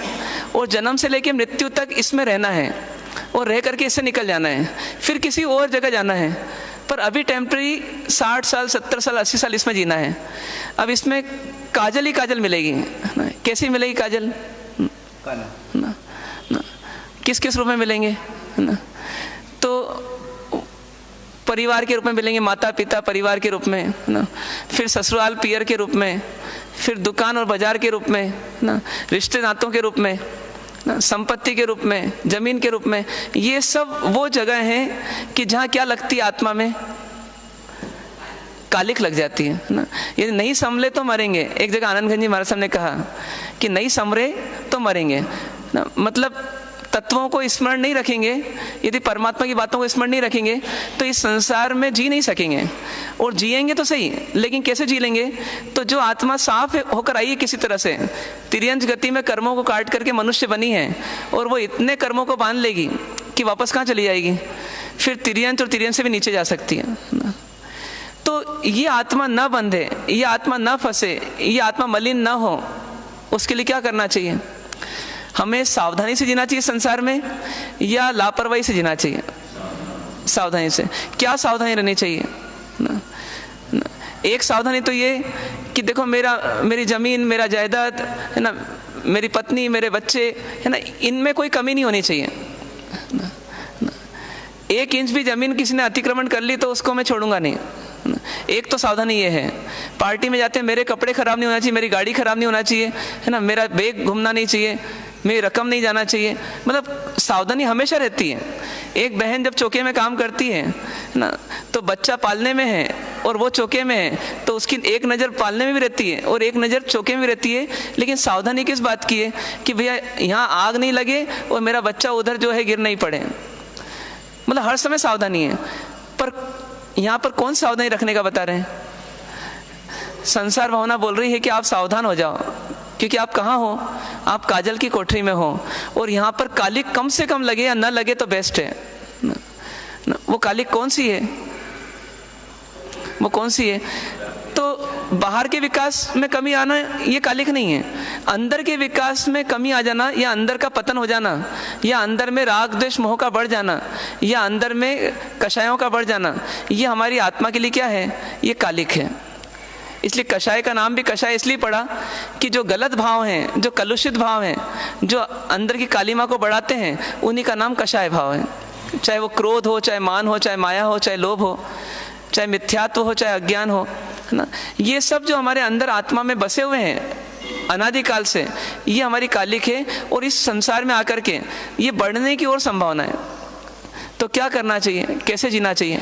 और जन्म से लेकर मृत्यु तक इसमें रहना है, और रह करके इससे निकल जाना है, फिर किसी और जगह जाना है। पर अभी टेम्पररी 60 साल, 70 साल, 80 साल इसमें जीना है। अब इसमें काजल ही काजल मिलेगी ना। कैसी मिलेगी काजल? काला ना, ना। किस किस रूप में मिलेंगे ना? तो परिवार के रूप में मिलेंगे, माता पिता परिवार के रूप में ना, फिर ससुराल पियर के रूप में, फिर दुकान और बाजार के रूप में ना, रिश्ते नातों के रूप में ना, संपत्ति के रूप में, जमीन के रूप में। ये सब वो जगह हैं कि जहाँ क्या लगती है आत्मा में? कालिक लग जाती है ना। यदि नहीं संभले तो मरेंगे। एक जगह आनंद जी महाराज साहब ने कहा कि नहीं संभले तो मरेंगे ना, मतलब तत्वों को स्मरण नहीं रखेंगे, यदि परमात्मा की बातों को स्मरण नहीं रखेंगे तो इस संसार में जी नहीं सकेंगे। और जिएंगे तो सही, लेकिन कैसे जी लेंगे? तो जो आत्मा साफ होकर आई है किसी तरह से, तिर्यंच गति में कर्मों को काट करके मनुष्य बनी है, और वो इतने कर्मों को बांध लेगी कि वापस कहाँ चली जाएगी, फिर तिर्यंच और तिर्यंच से भी नीचे जा सकती है। तो ये आत्मा न बंधे, ये आत्मा न फंसे, ये आत्मा मलिन न हो, उसके लिए क्या करना चाहिए? हमें सावधानी से जीना चाहिए संसार में, या लापरवाही से जीना चाहिए? सावधानी से। क्या सावधानी रहनी चाहिए ना? एक सावधानी तो ये कि देखो मेरी जमीन, मेरा जायदाद है ना, मेरी पत्नी, मेरे बच्चे है ना, इनमें कोई कमी नहीं होनी चाहिए ना। 1 इंच भी जमीन किसी ने अतिक्रमण कर ली तो उसको मैं छोड़ूंगा नहीं। एक तो सावधानी ये है। पार्टी में जाते हैं, मेरे कपड़े खराब नहीं होना चाहिए, मेरी गाड़ी खराब नहीं होना चाहिए है ना, मेरा बैग घूमना नहीं चाहिए, मेरी रकम नहीं जाना चाहिए, मतलब सावधानी हमेशा रहती है। एक बहन जब चौके में काम करती है ना, तो बच्चा पालने में है और वो चौके में है, तो उसकी एक नज़र पालने में भी रहती है और एक नज़र चौके में भी रहती है। लेकिन सावधानी किस बात की है कि भैया यहाँ आग नहीं लगे और मेरा बच्चा उधर जो है गिर नहीं पड़े, मतलब हर समय सावधानी है। पर यहाँ पर कौन सावधानी रखने का बता रहे हैं? संसार भावना बोल रही है कि आप सावधान हो जाओ, क्योंकि आप कहाँ हो? आप काजल की कोठरी में हो, और यहाँ पर कालिक कम से कम लगे या न लगे तो बेस्ट है ना। वो कालिक कौन सी है? वो कौन सी है? तो बाहर के विकास में कमी आना ये कालिक नहीं है। अंदर के विकास में कमी आ जाना, या अंदर का पतन हो जाना, या अंदर में राग द्वेष मोह का बढ़ जाना, या अंदर में कषायों का बढ़ जाना, ये हमारी आत्मा के लिए क्या है? ये कालिक है। इसलिए कषाय का नाम भी कषाय इसलिए पड़ा कि जो गलत भाव हैं, जो कलुषित भाव हैं, जो अंदर की कालिमा को बढ़ाते हैं, उन्हीं का नाम कषाय भाव है। चाहे वो क्रोध हो, चाहे मान हो, चाहे माया हो, चाहे लोभ हो, चाहे मिथ्यात्व हो, चाहे अज्ञान हो, है ना, ये सब जो हमारे अंदर आत्मा में बसे हुए हैं अनादिकाल से, ये हमारी कालिक है। और इस संसार में आकर के ये बढ़ने की और संभावना है। तो क्या करना चाहिए? कैसे जीना चाहिए?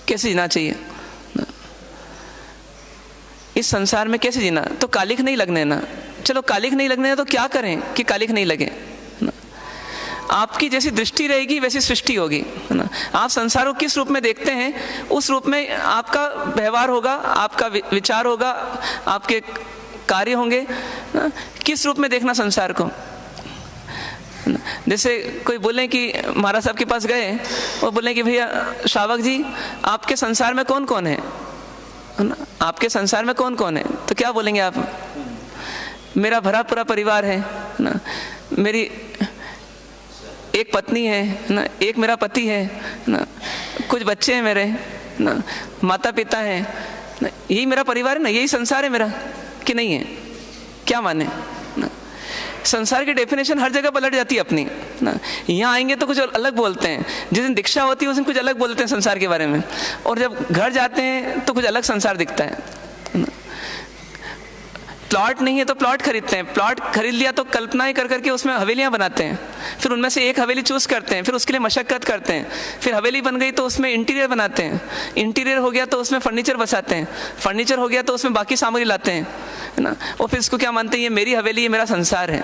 कैसे जीना चाहिए इस संसार में? कैसे जीना? तो कालिक नहीं लगने ना। चलो कालिक नहीं लगने तो क्या करें कि कालिक नहीं लगे? आपकी जैसी दृष्टि रहेगी वैसी सृष्टि होगी, है ना। आप संसार को किस रूप में देखते हैं, उस रूप में आपका व्यवहार होगा, आपका विचार होगा, आपके कार्य होंगे ना। किस रूप में देखना संसार को? जैसे कोई बोले कि महाराज साहब के पास गए, वो बोले कि भैया श्रावक जी आपके संसार में कौन कौन है ना, आपके संसार में कौन कौन है? तो क्या बोलेंगे आप? मेरा भरा पूरा परिवार है ना, मेरी एक पत्नी है ना, एक मेरा पति है ना, कुछ बच्चे हैं मेरे ना, माता पिता हैं ना, यही मेरा परिवार है ना, यही संसार है मेरा कि नहीं है? क्या माने ना? संसार की डेफिनेशन हर जगह पलट जाती है अपनी ना। यहाँ आएंगे तो कुछ अलग बोलते हैं, जिस दिन दीक्षा होती है उस दिन कुछ अलग बोलते हैं संसार के बारे में, और जब घर जाते हैं तो कुछ अलग संसार दिखता है। प्लॉट नहीं है तो प्लॉट खरीदते हैं, प्लॉट खरीद लिया तो कल्पनाएं कर करके उसमें हवेलियां बनाते हैं, फिर उनमें से एक हवेली चूज करते हैं, फिर उसके लिए मशक्कत करते हैं, फिर हवेली बन गई तो उसमें इंटीरियर बनाते हैं, इंटीरियर हो गया तो उसमें फर्नीचर बसाते हैं, फर्नीचर हो गया तो उसमें बाकी सामग्री लाते हैं, है ना। और फिर इसको क्या मानते हैं? ये मेरी हवेली, ये मेरा संसार है।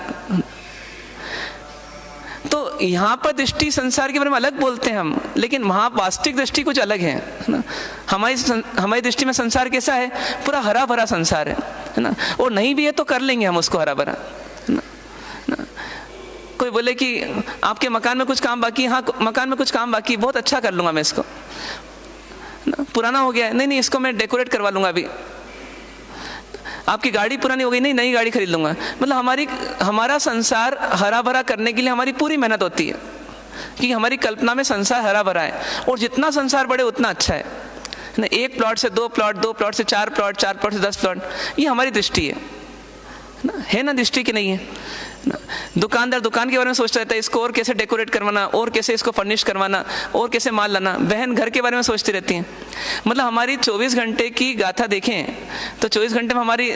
तो यहाँ पर दृष्टि संसार के बारे में अलग बोलते हैं हम, लेकिन वहाँ वास्तविक दृष्टि कुछ अलग है ना। हमारी दृष्टि में संसार कैसा है? पूरा हरा भरा संसार है ना। और नहीं भी है तो कर लेंगे हम उसको हरा भरा ना। कोई बोले कि आपके मकान में कुछ काम बाकी है, हाँ मकान में कुछ काम बाकी, बहुत अच्छा कर लूंगा मैं इसको ना। पुराना हो गया है, नहीं इसको मैं डेकोरेट करवा लूंगा अभी। आपकी गाड़ी पुरानी हो गई, नहीं नई गाड़ी खरीद लूंगा। मतलब हमारा संसार हरा भरा करने के लिए हमारी पूरी मेहनत होती है कि हमारी कल्पना में संसार हरा भरा है, और जितना संसार बढ़े उतना अच्छा है ना। 1 प्लॉट से 2 प्लॉट, 2 प्लॉट से 4 प्लॉट, 4 प्लॉट से 10 प्लॉट, ये हमारी दृष्टि है ना दृष्टि की नहीं है ना। दुकानदार दुकान के बारे में सोचता रहता है, इसको और कैसे डेकोरेट करवाना, और कैसे इसको फर्निश करवाना, और कैसे माल लाना। बहन घर के बारे में सोचती रहती हैं। मतलब हमारी 24 घंटे की गाथा देखें तो 24 घंटे में हमारी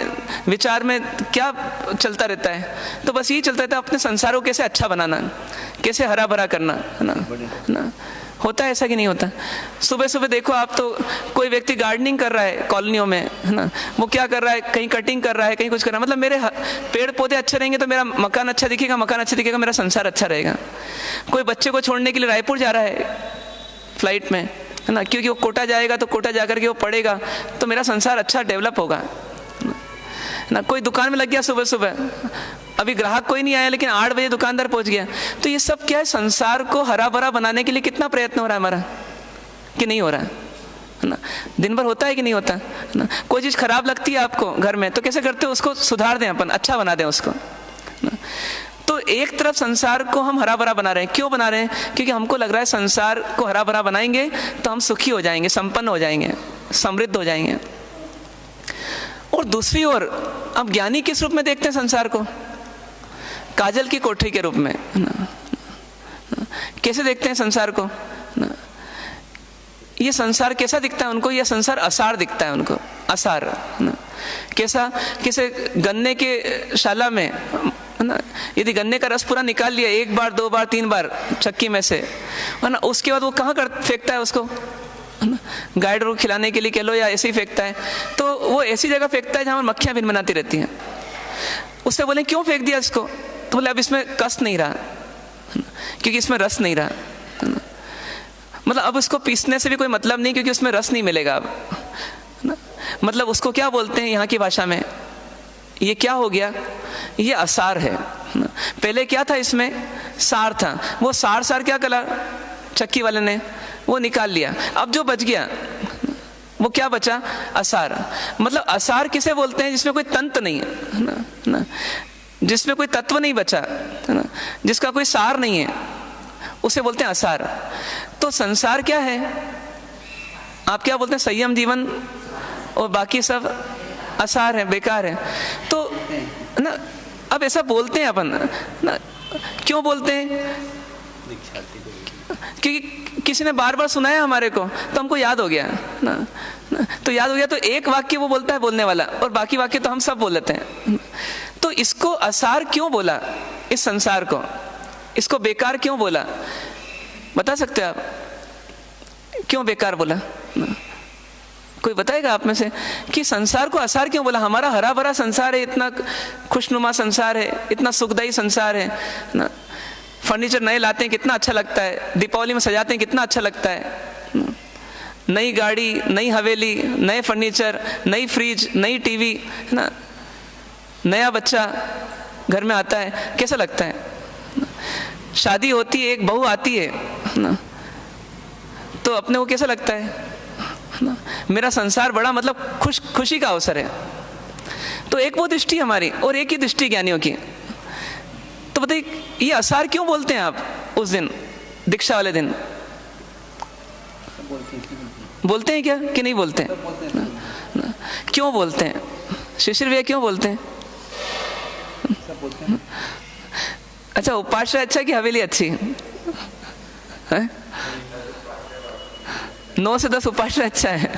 विचार में क्या चलता रहता है? तो बस यही चलता रहता है, अपने संसार को कैसे अच्छा बनाना, कैसे हरा भरा करना, है ना। होता है ऐसा कि नहीं होता? सुबह सुबह देखो आप, तो कोई व्यक्ति गार्डनिंग कर रहा है कॉलोनियों में, है ना, वो क्या कर रहा है, कहीं कटिंग कर रहा है, कहीं कुछ कर रहा है। मतलब मेरे पेड़ पौधे अच्छे रहेंगे तो मेरा मकान अच्छा दिखेगा, मकान अच्छा दिखेगा, मेरा संसार अच्छा रहेगा। कोई बच्चे को छोड़ने के लिए रायपुर जा रहा है फ्लाइट में, है ना, क्योंकि वो कोटा जाएगा तो कोटा जाकर के वो पढ़ेगा तो मेरा संसार अच्छा डेवलप होगा ना। कोई दुकान में लग गया सुबह सुबह, अभी ग्राहक कोई नहीं आया लेकिन 8 बजे दुकानदार पहुंच गया, तो ये सब क्या है? संसार को हरा भरा बनाने के लिए कितना प्रयत्न हो रहा है हमारा, कि नहीं हो रहा है ना? दिन भर होता है कि नहीं होता है ना? कोई चीज़ खराब लगती है आपको घर में तो कैसे करते हो? उसको सुधार दें, अपन अच्छा बना दें उसको ना। तो एक तरफ संसार को हम हरा भरा बना रहे हैं। क्यों बना रहे हैं? क्योंकि हमको लग रहा है संसार को हरा भरा बनाएंगे तो हम सुखी हो जाएंगे, संपन्न हो जाएंगे, समृद्ध हो जाएंगे। और दूसरी ओर अब ज्ञानी किस रूप में देखते हैं संसार को? काजल की कोठरी के रूप में ना। कैसे देखते हैं संसार को ना? ये संसार कैसा दिखता है उनको? ये संसार असार दिखता है उनको, असार ना। कैसा? किसे गन्ने के शाला में ना, यदि गन्ने का रस पूरा निकाल लिया 1 बार 2 बार 3 बार चक्की में से, है ना, उसके बाद वो कहाँ कर फेंकता है उसको? गाय को खिलाने के लिए कह लो या ऐसे ही फेंकता है, तो वो ऐसी जगह फेंकता है जहाँ मक्खियाँ भिन बनाती रहती हैं। उससे बोले क्यों फेंक दिया इसको? तो बोले अब इसमें कस नहीं रहा, क्योंकि इसमें रस नहीं रहा। मतलब अब उसको पीसने से भी कोई मतलब नहीं, क्योंकि उसमें रस नहीं मिलेगा अब। मतलब उसको क्या बोलते हैं यहाँ की भाषा में? ये क्या हो गया? ये असार है। पहले क्या था? इसमें सार था। वो सार क्या करा चक्की वाले ने? वो निकाल लिया। अब जो बच गया वो क्या बचा? असार। मतलब असार किसे बोलते हैं? जिसमें कोई तंत्र नहीं है ना, जिसमें कोई तत्व नहीं बचा, है ना, जिसका कोई सार नहीं है, उसे बोलते हैं असार। तो संसार क्या है? आप क्या बोलते हैं? संयम जीवन, और बाकी सब असार है, बेकार है। तो ना अब ऐसा बोलते हैं अपन ना, क्यों बोलते हैं? क्योंकि किसी ने बार बार सुनाया हमारे को तो हमको याद हो गया ना, तो याद हो गया। तो एक वाक्य वो बोलता है बोलने वाला, और बाकी वाक्य तो हम सब बोल लेते हैं। तो इसको असार क्यों बोला? इस संसार को, इसको बेकार क्यों बोला? बता सकते हो आप क्यों बेकार बोला? कोई बताएगा आप में से कि संसार को असार क्यों बोला? हमारा हरा भरा संसार है, इतना खुशनुमा संसार है, इतना सुखदायी संसार है ना। फर्नीचर नए लाते हैं, कितना अच्छा लगता है। दीपावली में सजाते हैं, कितना अच्छा लगता है। नई गाड़ी, नई हवेली, नए फर्नीचर, नई फ्रिज, नई टीवी, है ना, नया बच्चा घर में आता है, कैसा लगता है? शादी होती है, एक बहू आती है ना, तो अपने को कैसा लगता है ना? मेरा संसार बड़ा मतलब खुशी का अवसर है। तो एक वो दृष्टि हमारी और एक ही दृष्टि ज्ञानियों की। तो बताइए ये असार क्यों बोलते हैं आप उस दिन, दीक्षा वाले दिन? बोलते हैं क्या कि नहीं बोलते हैं? क्यों बोलते हैं? शिशिर भैया क्यों बोलते हैं? अच्छा, उपाश्रय अच्छा कि हवेली अच्छी है? 9 से 10 उपाश्रय अच्छा है,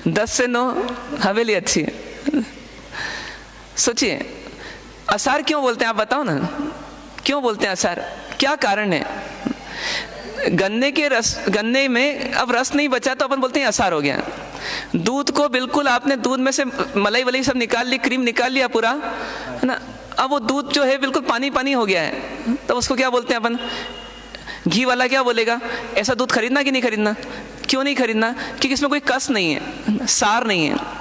10 से 9 हवेली अच्छी है। सोचिए असार क्यों बोलते हैं? आप बताओ ना, क्यों बोलते हैं असार? क्या कारण है? गन्ने में अब रस नहीं बचा तो अपन बोलते हैं असार हो गया। दूध को बिल्कुल आपने दूध में से मलाई वलाई सब निकाल ली, क्रीम निकाल लिया पूरा, है ना, अब वो दूध जो है बिल्कुल पानी पानी हो गया है, तो उसको क्या बोलते हैं अपन? घी वाला क्या बोलेगा? ऐसा दूध खरीदना कि नहीं खरीदना? क्यों नहीं खरीदना? क्योंकि इसमें कोई कस नहीं है, सार नहीं है।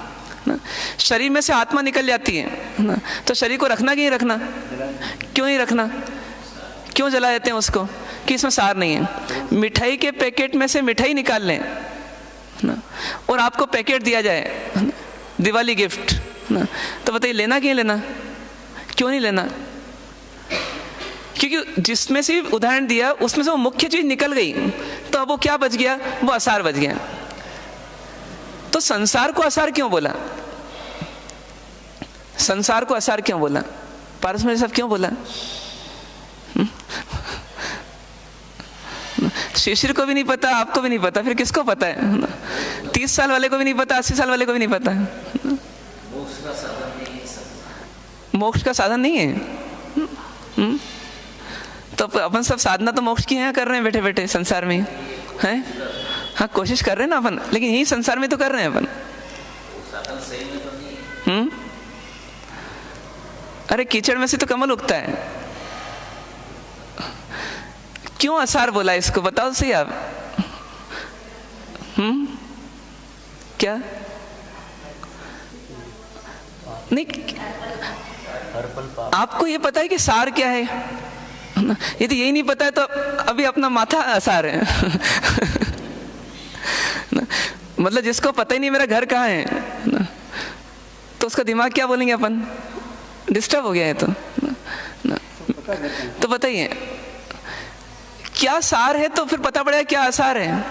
शरीर में से आत्मा निकल जाती है ना, तो शरीर को रखना कि नहीं रखना? क्यों नहीं रखना? क्यों जला देते हैं उसको? कि इसमें सार नहीं है। मिठाई के पैकेट में से मिठाई निकाल लें ना, और आपको पैकेट दिया जाए दिवाली गिफ्ट ना, तो बताइए लेना कि नहीं लेना? क्यों नहीं लेना? क्योंकि जिसमें से उदाहरण दिया उसमें से वो मुख्य चीज निकल गई, तो अब वो क्या बच गया? वो असार बच गया। तो संसार को असार क्यों बोला? संसार को असार क्यों बोला? पारस में सब क्यों बोला? शिशिर को भी नहीं पता, आपको भी नहीं पता, फिर किसको पता है? 30 साल वाले को भी नहीं पता, 80 साल वाले को भी नहीं पता। मोक्ष का साधन नहीं है। तो अपन सब साधना तो मोक्ष की यहाँ कर रहे हैं बैठे बैठे संसार में हैं। हाँ कोशिश कर रहे हैं ना अपन, लेकिन यही संसार में तो कर रहे हैं अपन। अरे कीचड़ में से तो कमल उगता है। क्यों असार बोला इसको, बताओ सही आप। क्या नहीं, आपको ये पता है कि सार क्या है? यदि यही नहीं पता है तो अभी अपना माथा असार है। मतलब जिसको पता ही नहीं मेरा घर कहाँ है तो उसका दिमाग क्या बोलेंगे अपन, डिस्टर्ब हो गया है। तो बताइए क्या सार है, तो फिर पता पड़ेगा क्या आसार है।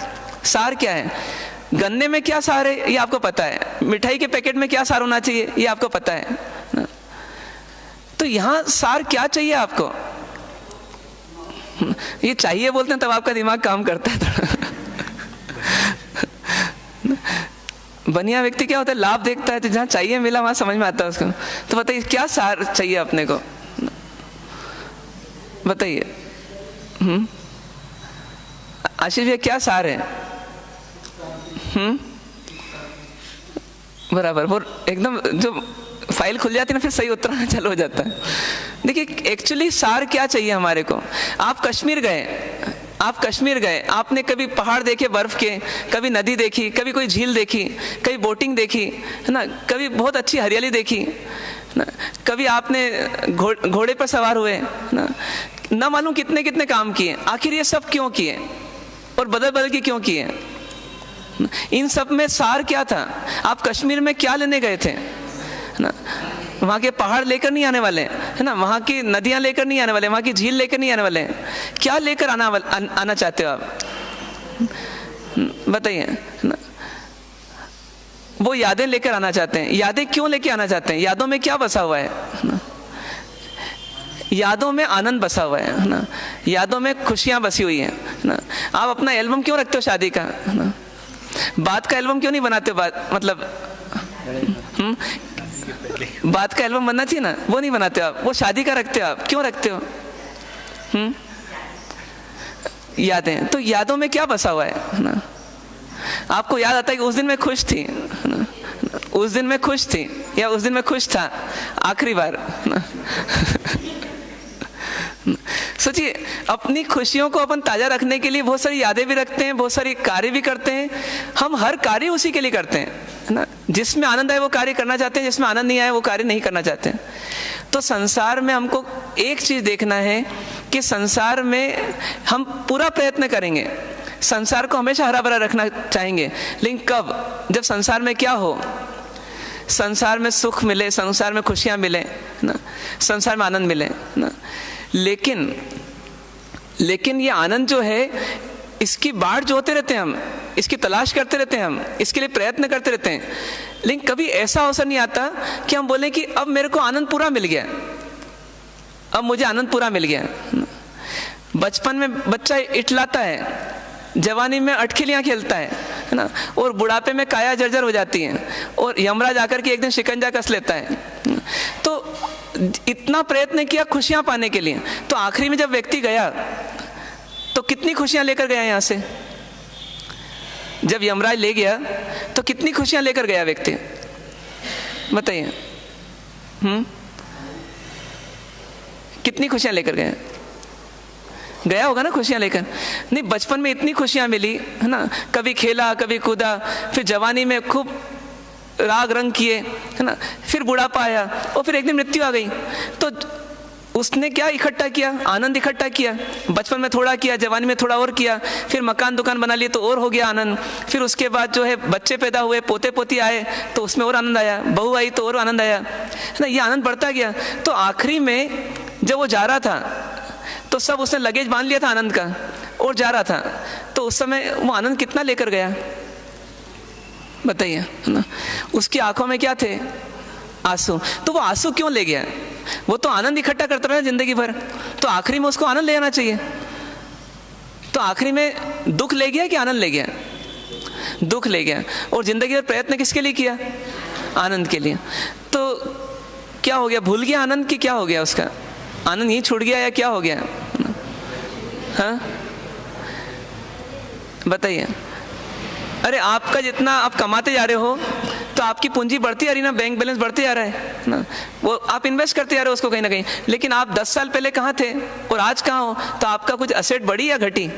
सार क्या है? गन्ने में क्या सार है ये आपको पता है, मिठाई के पैकेट में क्या सार होना चाहिए ये आपको पता है। तो यहां सार क्या चाहिए आपको? ये चाहिए बोलते हैं तब आपका दिमाग काम करता है थोड़ा। बनिया व्यक्ति क्या होता है, लाभ देखता है तो जहां चाहिए मिला वहां समझ में आता है उसको। तो बताइए क्या सार चाहिए अपने को, बताइए। आशीष भैया क्या सार है? बराबर, वो एकदम जो फाइल खुल जाती है ना फिर सही उत्तर चालू हो जाता है। देखिए एक्चुअली सार क्या चाहिए हमारे को। आप कश्मीर गए, आपने कभी पहाड़ देखे बर्फ के, कभी नदी देखी, कभी कोई झील देखी, कभी बोटिंग देखी है ना, कभी बहुत अच्छी हरियाली देखी ना, कभी आपने घोड़े पर सवार हुए ना मालूम कितने कितने काम किए। आखिर ये सब क्यों किए और बदल बदल के क्यों किए? इन सब में सार क्या था? आप कश्मीर में क्या लेने गए थे ना? वहाँ के पहाड़ लेकर नहीं आने वाले है ना, वहाँ की नदियाँ लेकर नहीं आने वाले, वहाँ की झील लेकर नहीं आने वाले। क्या लेकर आना चाहते हो आप, बताइए ना? वो यादें लेकर आना चाहते हैं। यादें क्यों लेके आना चाहते हैं? यादों में क्या बसा हुआ है ना? यादों में आनंद बसा हुआ है ना, यादों में खुशियाँ बसी हुई हैं ना। आप अपना एल्बम क्यों रखते हो शादी का ना? बात का एल्बम क्यों नहीं बनाते हो? मतलब बात का एल्बम बनना चाहिए ना, वो नहीं बनाते हो आप, वो शादी का रखते हो आप। क्यों रखते हो? यादें, तो यादों में क्या बसा हुआ है ना? आपको याद आता है कि उस दिन मैं खुश थी ना, उस दिन मैं खुश थी या उस दिन मैं खुश था आखिरी बार ना। सोचिए अपनी खुशियों को अपन ताजा रखने के लिए बहुत सारी यादें भी रखते हैं, बहुत सारी कार्य भी करते हैं। हम हर कार्य उसी के लिए करते हैं ना, जिसमें आनंद आए वो कार्य करना चाहते हैं, जिसमें आनंद नहीं आए वो कार्य नहीं करना चाहते हैं। तो संसार में हमको एक चीज देखना है कि संसार में हम पूरा प्रयत्न करेंगे, संसार को हमेशा हरा भरा रखना चाहेंगे, लेकिन कब? जब संसार में क्या हो, संसार में सुख मिले, संसार में खुशियां मिले ना, संसार में आनंद मिले ना। लेकिन ये आनंद जो है इसकी बाढ़ जोते रहते हैं हम, इसकी तलाश करते रहते हैं हम, इसके लिए प्रयत्न करते रहते हैं, लेकिन कभी ऐसा अवसर नहीं आता कि हम बोलें कि अब मेरे को आनंद पूरा मिल गया, अब मुझे आनंद पूरा मिल गया। बचपन में बच्चा इठलाता है, जवानी में अटखेलियाँ खेलता है ना, और बुढ़ापे में काया जर्जर हो जाती है और यमराज आकर के एक दिन शिकंजा कस लेता है। तो इतना प्रयत्न किया खुशियां पाने के लिए, तो आखिरी में जब व्यक्ति गया तो कितनी खुशियां लेकर गया यहाँ से? जब यमराज ले गया तो कितनी खुशियां लेकर गया व्यक्ति, बताइए। कितनी खुशियां लेकर गया होगा ना, खुशियां लेकर। नहीं, बचपन में इतनी खुशियां मिली है ना, कभी खेला कभी कूदा, फिर जवानी में खूब राग रंग किए है ना, फिर बुढ़ापा आया और फिर एक दिन मृत्यु आ गई। तो उसने क्या इकट्ठा किया? आनंद इकट्ठा किया। बचपन में थोड़ा किया, जवानी में थोड़ा और किया, फिर मकान दुकान बना लिए तो और हो गया आनंद। फिर उसके बाद जो है बच्चे पैदा हुए, पोते पोती आए तो उसमें और आनंद आया, बहू आई तो और आनंद आया है ना, ये आनंद बढ़ता गया। तो आखिरी में जब वो जा रहा था तो सब उसने लगेज बांध लिया था आनंद का और जा रहा था, तो उस समय वो आनंद कितना लेकर गया, बताइए है ना। उसकी आंखों में क्या थे? आंसू। तो वो आंसू क्यों ले गया? वो तो आनंद इकट्ठा करता रहा जिंदगी भर, तो आखिरी में उसको आनंद ले आना चाहिए। तो आखिरी में दुख ले गया कि आनंद ले गया? दुख ले गया। और जिंदगी भर प्रयत्न किसके लिए किया? आनंद के लिए। तो क्या हो गया? भूल गया आनंद की? क्या हो गया उसका? आनंद यहीं छूट गया या क्या हो गया? हाँ बताइए। अरे आपका जितना आप कमाते जा रहे हो तो आपकी पूंजी बढ़ती जा रही ना, बैंक बैलेंस बढ़ते जा रहा है ना, वो आप इन्वेस्ट करते जा रहे हो उसको कहीं ना कहीं। लेकिन आप 10 साल पहले कहाँ थे और आज कहाँ हो? तो आपका कुछ असेट बढ़ी या घटी?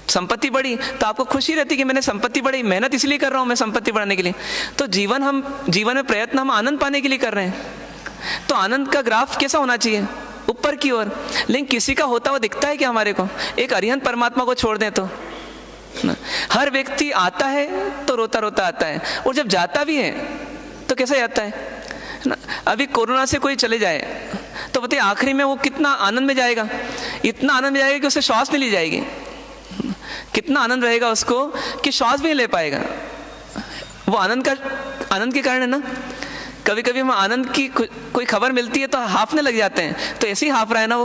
संपत्ति बढ़ी तो आपको खुशी रहती कि मैंने संपत्ति बढ़ी, मेहनत इसलिए कर रहा हूँ मैं संपत्ति बढ़ाने के लिए। तो जीवन में प्रयत्न हम आनंद पाने के लिए कर रहे हैं। तो आनंद का ग्राफ कैसा होना चाहिए? ऊपर की ओर। लेकिन किसी का होता हुआ दिखता है क्या हमारे को? एक अरिहंत परमात्मा को छोड़ दें तो ना, हर व्यक्ति आता है तो रोता रोता आता है, और जब जाता भी है तो कैसा जाता है ना। अभी कोरोना से कोई चले जाए तो बताइए आखिरी में वो कितना आनंद में जाएगा? इतना आनंद में जाएगा कि उसे श्वास नहीं ली जाएगी। कितना आनंद रहेगा उसको कि श्वास भी नहीं ले पाएगा। वो आनंद के कारण है ना। कभी कभी हम आनंद की कोई खबर मिलती है तो हाफने लग जाते हैं, तो ऐसे ही हाफ रहा है ना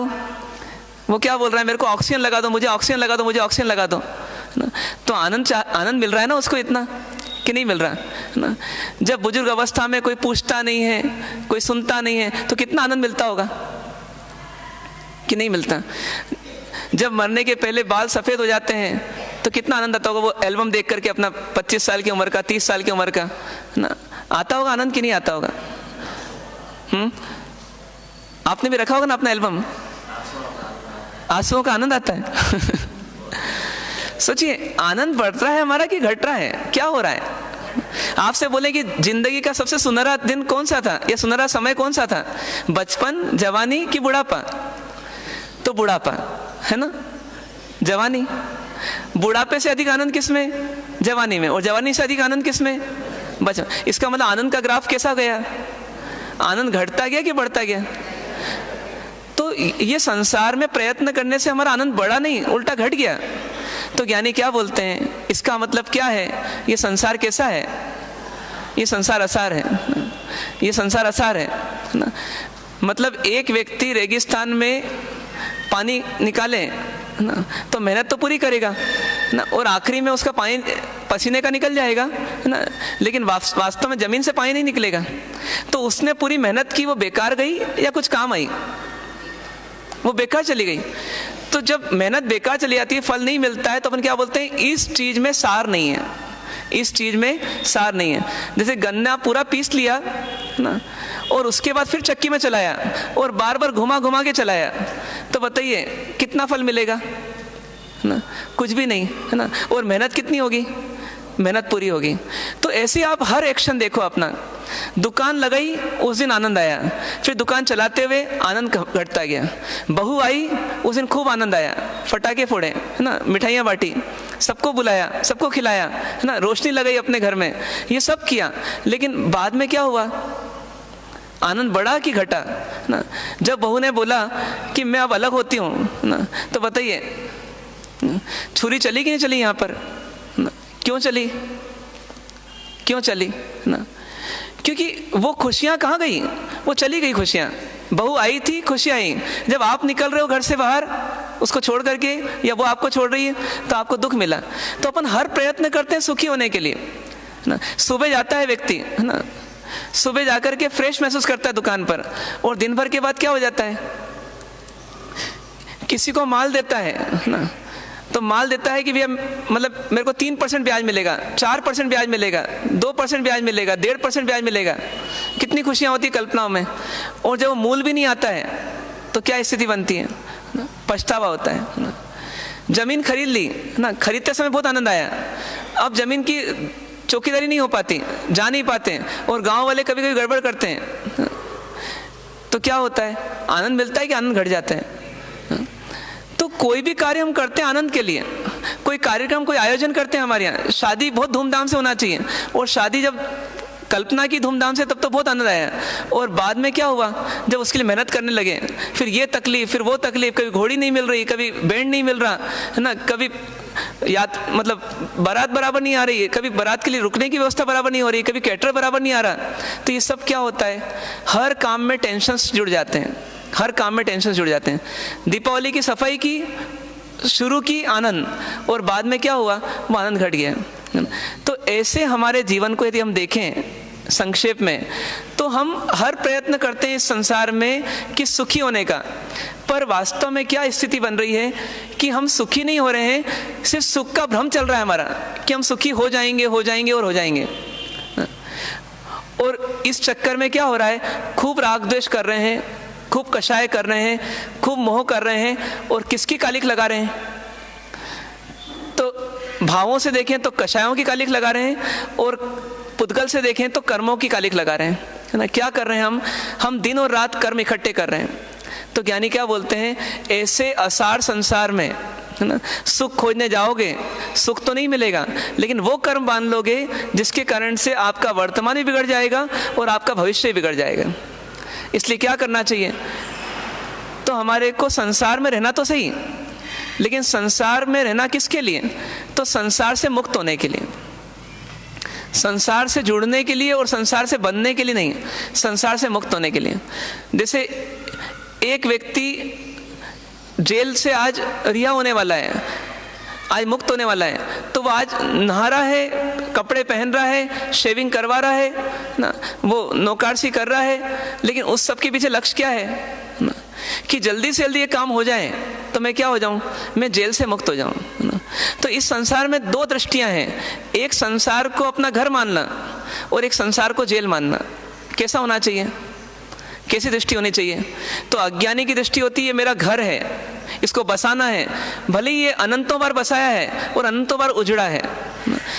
वो क्या बोल रहा है? मेरे को ऑक्सीजन लगा दो, मुझे ऑक्सीजन लगा दो, मुझे ऑक्सीजन लगा दो ना। तो आनंद मिल रहा है ना उसको इतना कि नहीं मिल रहा ना। जब बुजुर्ग अवस्था में कोई पूछता नहीं है, कोई सुनता नहीं है, तो कितना आनंद मिलता होगा कि नहीं मिलता? जब मरने के पहले बाल सफ़ेद हो जाते हैं तो कितना आनंद आता होगा? वो एल्बम देख करके अपना 25 साल की उम्र का, 30 साल की उम्र का ना, आता होगा आनंद कि नहीं आता होगा? आपने भी रखा होगा ना अपना एल्बम? आंसुओं का आनंद आता है। सोचिए आनंद बढ़ रहा है हमारा कि घट रहा है? क्या हो रहा है? आपसे बोले कि जिंदगी का सबसे सुनहरा दिन कौन सा था या सुनहरा समय कौन सा था? बचपन, जवानी कि बुढ़ापा? तो बुढ़ापा है ना। जवानी, बुढ़ापे से अधिक आनंद किस में? जवानी में। और जवानी से अधिक आनंद किस में? बचपन। इसका मतलब आनंद का ग्राफ कैसा गया? आनंद घटता गया कि बढ़ता गया? तो ये संसार में प्रयत्न करने से हमारा आनंद बढ़ा नहीं, उल्टा घट गया। तो ज्ञानी क्या बोलते हैं? इसका मतलब क्या है? ये संसार कैसा है? ये संसार असार है। ये संसार असार है ना। मतलब एक व्यक्ति रेगिस्तान में पानी निकाले ना, तो मेहनत तो पूरी करेगा ना, और आखिरी में उसका पानी पसीने का निकल जाएगा ना, लेकिन वास्तव में जमीन से पानी नहीं निकलेगा। तो उसने पूरी मेहनत की, वो बेकार गई या कुछ काम आई? वो बेकार चली गई। तो जब मेहनत बेकार चली जाती है, फल नहीं मिलता है, तो अपन क्या बोलते हैं? इस चीज में सार नहीं है, इस चीज में सार नहीं है। जैसे गन्ना पूरा पीस लिया ना, और उसके बाद फिर चक्की में चलाया और बार बार घुमा घुमा के चलाया, तो बताइए कितना फल मिलेगा ना? कुछ भी नहीं है ना। और मेहनत कितनी होगी? मेहनत पूरी होगी। तो ऐसे आप हर एक्शन देखो अपना। दुकान लगाई, उस दिन आनंद आया, फिर दुकान चलाते हुए आनंद घटता गया। बहू आई, उस दिन खूब आनंद आया, फटाके फोड़े है ना, मिठाइयाँ बांटी, सबको बुलाया, सबको खिलाया है ना, रोशनी लगाई अपने घर में, ये सब किया। लेकिन बाद में क्या हुआ? आनंद बढ़ा कि घटा ना? जब बहू ने बोला कि मैं अब अलग होती हूँ ना, तो बताइए छुरी चली कि नहीं चली यहाँ पर ना? क्यों चली? क्यों चली ना? क्योंकि वो खुशियाँ कहाँ गई? वो चली गई खुशियाँ। बहू आई थी, खुशियाँ आई। जब आप निकल रहे हो घर से बाहर उसको छोड़ करके, या वो आपको छोड़ रही है, तो आपको दुख मिला। तो अपन हर प्रयत्न करते हैं सुखी होने के लिए ना। सुबह जाता है व्यक्ति है ना, सुबह जाकर के फ्रेश महसूस करता है दुकान पर, और दिन भर के बाद क्या हो जाता है? किसी को माल देता है ना, तो माल देता है कि भैया मतलब मेरे को 3% ब्याज मिलेगा, 4% ब्याज मिलेगा, 2% ब्याज मिलेगा, 1.5% ब्याज मिलेगा। कितनी खुशियाँ होती कल्पनाओं में। और जब वो मूल भी नहीं आता है तो क्या स्थिति बनती है? पछतावा होता है ना। जमीन खरीद ली ना, खरीदते समय बहुत आनंद आया, अब जमीन की चौकीदारी नहीं हो पाती, जा नहीं पाते, और गाँव वाले कभी कभी गड़बड़ करते हैं, तो क्या होता है? आनंद मिलता है कि आनंद घट जाता है? तो कोई भी कार्य हम करते हैं आनंद के लिए। कोई कार्यक्रम, कोई आयोजन करते हैं, हमारे यहाँ शादी बहुत धूमधाम से होना चाहिए, और शादी जब कल्पना की धूमधाम से, तब तो बहुत आनंद आया। और बाद में क्या हुआ? जब उसके लिए मेहनत करने लगे, फिर ये तकलीफ, फिर वो तकलीफ, कभी घोड़ी नहीं मिल रही, कभी बैंड नहीं मिल रहा है ना, कभी मतलब बारात बराबर नहीं आ रही है, कभी बारात के लिए रुकने की व्यवस्था बराबर नहीं हो रही, कभी कैटर बराबर नहीं आ रहा। तो ये सब क्या होता है? हर काम में टेंशन्स जुड़ जाते हैं, हर काम में टेंशन जुड़ जाते हैं। दीपावली की सफाई की, शुरू की आनंद, और बाद में क्या हुआ? वो आनंद घट गया। तो ऐसे हमारे जीवन को यदि हम देखें संक्षेप में, तो हम हर प्रयत्न करते हैं इस संसार में कि सुखी होने का, पर वास्तव में क्या स्थिति बन रही है कि हम सुखी नहीं हो रहे हैं, सिर्फ सुख का भ्रम चल रहा है हमारा कि हम सुखी हो जाएंगे और हो जाएंगे। और इस चक्कर में क्या हो रहा है, खूब राग द्वेष कर रहे हैं, खूब कषाय कर रहे हैं, खूब मोह कर रहे हैं, और किसकी कालिक लगा रहे हैं? तो भावों से देखें तो कषायों की कालिक लगा रहे हैं, और पुद्गल से देखें तो कर्मों की कालिक लगा रहे हैं, है ना। क्या कर रहे हैं हम दिन और रात कर्म इकट्ठे कर रहे हैं। तो ज्ञानी क्या बोलते हैं, ऐसे असार संसार में, है ना, सुख खोजने जाओगे, सुख तो नहीं मिलेगा, लेकिन वो कर्म बांध लोगे जिसके कारण से आपका वर्तमान भी बिगड़ जाएगा और आपका भविष्य भी बिगड़ जाएगा। इसलिए क्या करना चाहिए, तो हमारे को संसार में रहना तो सही, लेकिन संसार में रहना किसके लिए, तो संसार से मुक्त होने के लिए, संसार से जुड़ने के लिए और संसार से बनने के लिए नहीं, संसार से मुक्त होने के लिए। जैसे एक व्यक्ति जेल से आज रिहा होने वाला है, आज मुक्त होने वाला है, तो वो आज नहा रहा है, कपड़े पहन रहा है, शेविंग करवा रहा है ना, वो नौकारसी कर रहा है, लेकिन उस सब के पीछे लक्ष्य क्या है ना, कि जल्दी से जल्दी ये काम हो जाए तो मैं क्या हो जाऊं, मैं जेल से मुक्त हो जाऊं ना। तो इस संसार में दो दृष्टियां हैं, एक संसार को अपना घर मानना और एक संसार को जेल मानना। कैसा होना चाहिए, कैसी दृष्टि होनी चाहिए? तो अज्ञानी की दृष्टि होती है मेरा घर है, इसको बसाना है, भले ही ये अनंतों बार बसाया है और अनंतों बार उजड़ा है,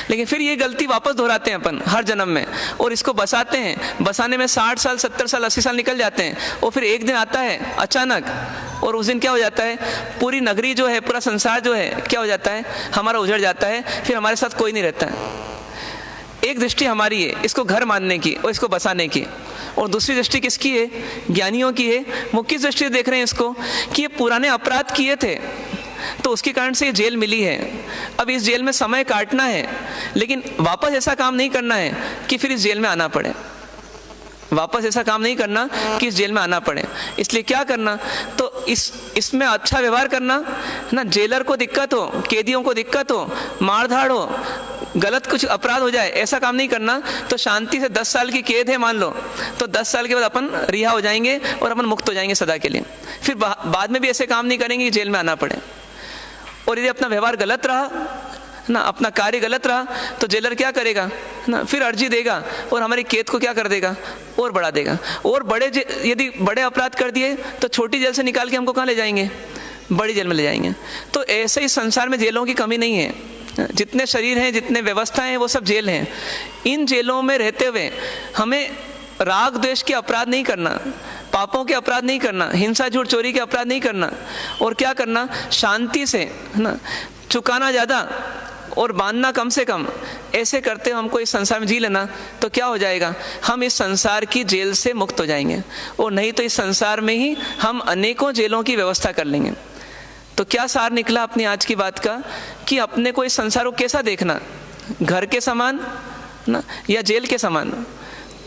लेकिन फिर ये गलती वापस दोहराते हैं अपन हर जन्म में, और इसको बसाते हैं, बसाने में 60 साल 70 साल 80 साल निकल जाते हैं, और फिर एक दिन आता है अचानक, और उस दिन क्या हो जाता है, पूरी नगरी जो है, पूरा संसार जो है, क्या हो जाता है, हमारा उजड़ जाता है, फिर हमारे साथ कोई नहीं रहता है। एक दृष्टि हमारी है इसको घर मानने की और इसको बसाने की, और दूसरी दृष्टि किसकी है, ज्ञानियों की है। वो किस दृष्टि से देख रहे हैं इसको, कि ये पुराने अपराध किए थे तो उसके कारण से ये जेल मिली है, अब इस जेल में समय काटना है, लेकिन वापस ऐसा काम नहीं करना है कि फिर इस जेल में आना पड़े, वापस ऐसा काम नहीं करना कि इस जेल में आना पड़े। इसलिए क्या करना, तो इसमें अच्छा व्यवहार करना ना, जेलर को दिक्कत हो, कैदियों को दिक्कत हो, मारधाड़ हो, गलत कुछ अपराध हो जाए, ऐसा काम नहीं करना। तो शांति से 10 साल की कैद है मान लो, तो 10 साल के बाद अपन रिहा हो जाएंगे और अपन मुक्त हो जाएंगे सदा के लिए। फिर बाद में भी ऐसे काम नहीं करेंगे कि जेल में आना पड़े। और यदि अपना व्यवहार गलत रहा ना, अपना कार्य गलत रहा, तो जेलर क्या करेगा ना, फिर अर्जी देगा और हमारी कैद को क्या कर देगा, और बढ़ा देगा। और यदि बड़े अपराध कर दिए तो छोटी जेल से निकाल के हमको कहाँ ले जाएंगे, बड़ी जेल में ले जाएंगे। तो ऐसे ही संसार में जेलों की कमी नहीं है, जितने शरीर हैं, जितने व्यवस्थाएं हैं, वो सब जेल हैं। इन जेलों में रहते हुए हमें राग द्वेष के अपराध नहीं करना, पापों के अपराध नहीं करना, हिंसा झूठ चोरी के अपराध नहीं करना, और क्या करना, शांति से, है ना, चुकाना ज़्यादा और बांधना कम से कम। ऐसे करते हुए हमको इस संसार में जी लेना, तो क्या हो जाएगा, हम इस संसार की जेल से मुक्त हो जाएंगे। और नहीं तो इस संसार में ही हम अनेकों जेलों की व्यवस्था कर लेंगे। तो क्या सार निकला अपनी आज की बात का, कि अपने को इस संसार को कैसा देखना, घर के समान ना या जेल के समान?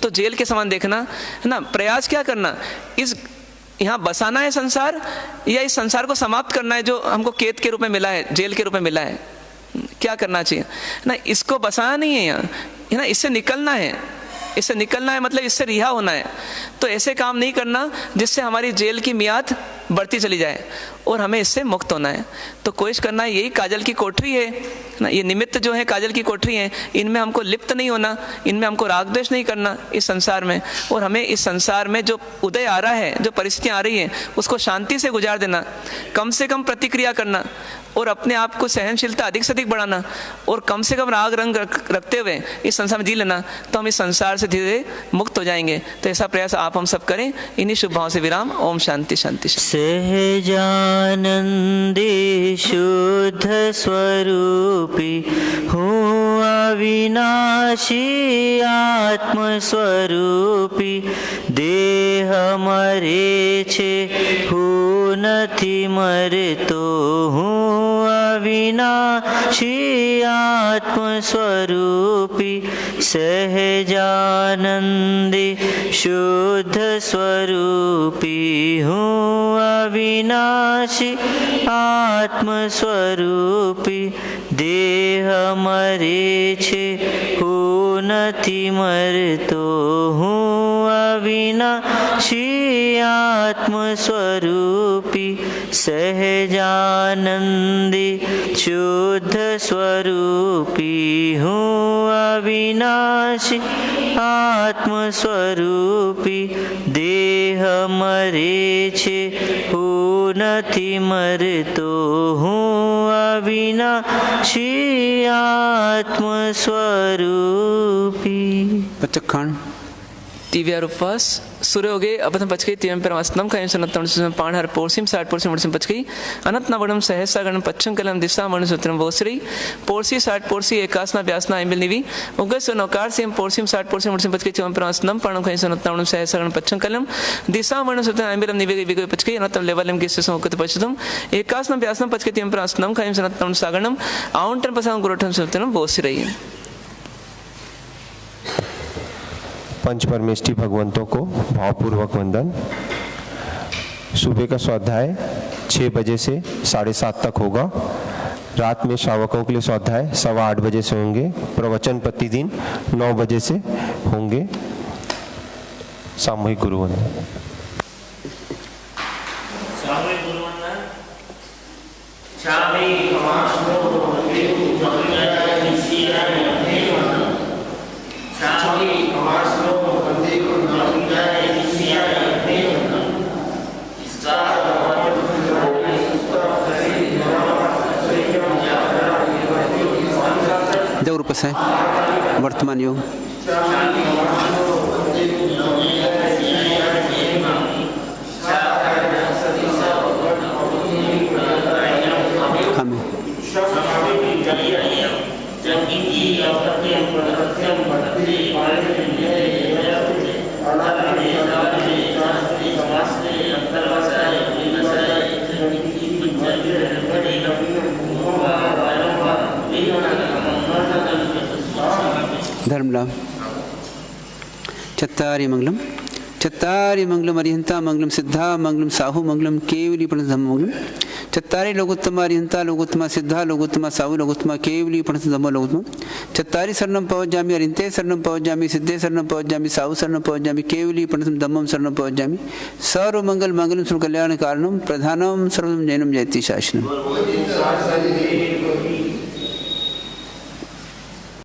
तो जेल के समान देखना है ना। प्रयास क्या करना, इस यहाँ बसाना है संसार, या इस संसार को समाप्त करना है जो हमको कैद के रूप में मिला है, जेल के रूप में मिला है। क्या करना चाहिए ना, इसको बसाना नहीं है यहाँ, है ना, इससे निकलना है, इससे निकलना है, मतलब इससे रिहा होना है। तो ऐसे काम नहीं करना जिससे हमारी जेल की मियाद बढ़ती चली जाए, और हमें इससे मुक्त होना है। तो कोशिश करना है, यही काजल की कोठरी है ना, ये निमित्त जो है काजल की कोठरी है, इनमें हमको लिप्त नहीं होना, इनमें हमको राग द्वेष नहीं करना इस संसार में। और हमें इस संसार में जो उदय आ रहा है, जो परिस्थितियाँ आ रही हैं, उसको शांति से गुजार देना, कम से कम प्रतिक्रिया करना, और अपने आप को सहनशीलता अधिक से अधिक बढ़ाना, और कम से कम राग रंग रखते हुए इस संसार में जी लेना। तो हम इस संसार से धीरे धीरे मुक्त हो जाएंगे। तो ऐसा प्रयास आप हम सब करें। इन्हीं शुभ भाव से विराम। ओम शांति शांति। सहजानंदी शुद्ध स्वरूपी हूँ अविनाशी आत्म स्वरूपी, देह मरे छे हूँ नथी मरतो, हूँ अविनाशी आत्म स्वरूपी, सहजानंदी शुद्ध स्वरूपी हूँ अविनाशी आत्म स्वरूपी, देह मरे छे हूँ नथी मरतो, हूँ अविनाशी आत्मस्वरूपी सहजानंदी शुद्ध स्वरूपी हूँ अविनाशी आत्मस्वरूपी देह मरे छे હું નથી મરતો હું અવિનાશી આત્મ સ્વરૂપી. पचखंड दिव्या उपवास सूर्य हो गए अपने पचकई तीव्रम परमास्तम का इंसान पाणहर पोर्सिम साठ पोर्सिम मुड़सिम पचकई अनंत नवगणम सहस्रगणम पच्छम कलम दिशा मणु सूत्रम वोसरी पोर्सी साठ पोर्सी एकासना व्यासना आइमिल निवि उगस नौकार से पोर्सिम साठ पोर्सिम मुड़सिम पचकई तीव्रम परमास्तम पाणम का इंसान नवगणम सहस्रगणम पच्छम कलम दिशा मणु सूत्रम आइमिलम निवि विगो पचकई अनंत लेवलम गिस्से संकत पचतम एकासना व्यासना पचकई तीव्रम परमास्तम का इंसान नवगणम सागणम आउंटन पसंग गुरुठम सूत्रम वोसरी. पंच परमेष्टि भगवंतों को भावपूर्वक वंदन. सुबह का स्वाध्याय 6 बजे से 7:30 तक होगा. रात में श्रावकों के लिए स्वाध्याय 8:15 बजे से होंगे. प्रवचन प्रतिदिन 9 बजे से होंगे. सामूहिक गुरुवंदन. देवरूपस है वर्तमान योग. धर्म लाभ. चत्तारि मंगलम चत्तारि मंगलम अरिहंता मंगलम सिद्धा मंगलम साहु मंगलम केवली प्रणत धम्म मंगलम. चत्तारि लोकोत्तम अरिहंता लोकोत्तम सिद्धा लोकोत्तम साहु लोकोत्तम केवली प्रणत धम्म लोकोत्तम. चत्तारि शरणं पवज्जामि अरिहंते शरणं पवज्जामि सिद्धे शरणं पवज्जामि साहु शरणं पवज्जामि केवली प्रणत धम्मं शरणं पवज्जामि. सर्व मंगल मंगलम सर्व कल्याण कारणम प्रधानम सर्वम जैनम जयति शासनम.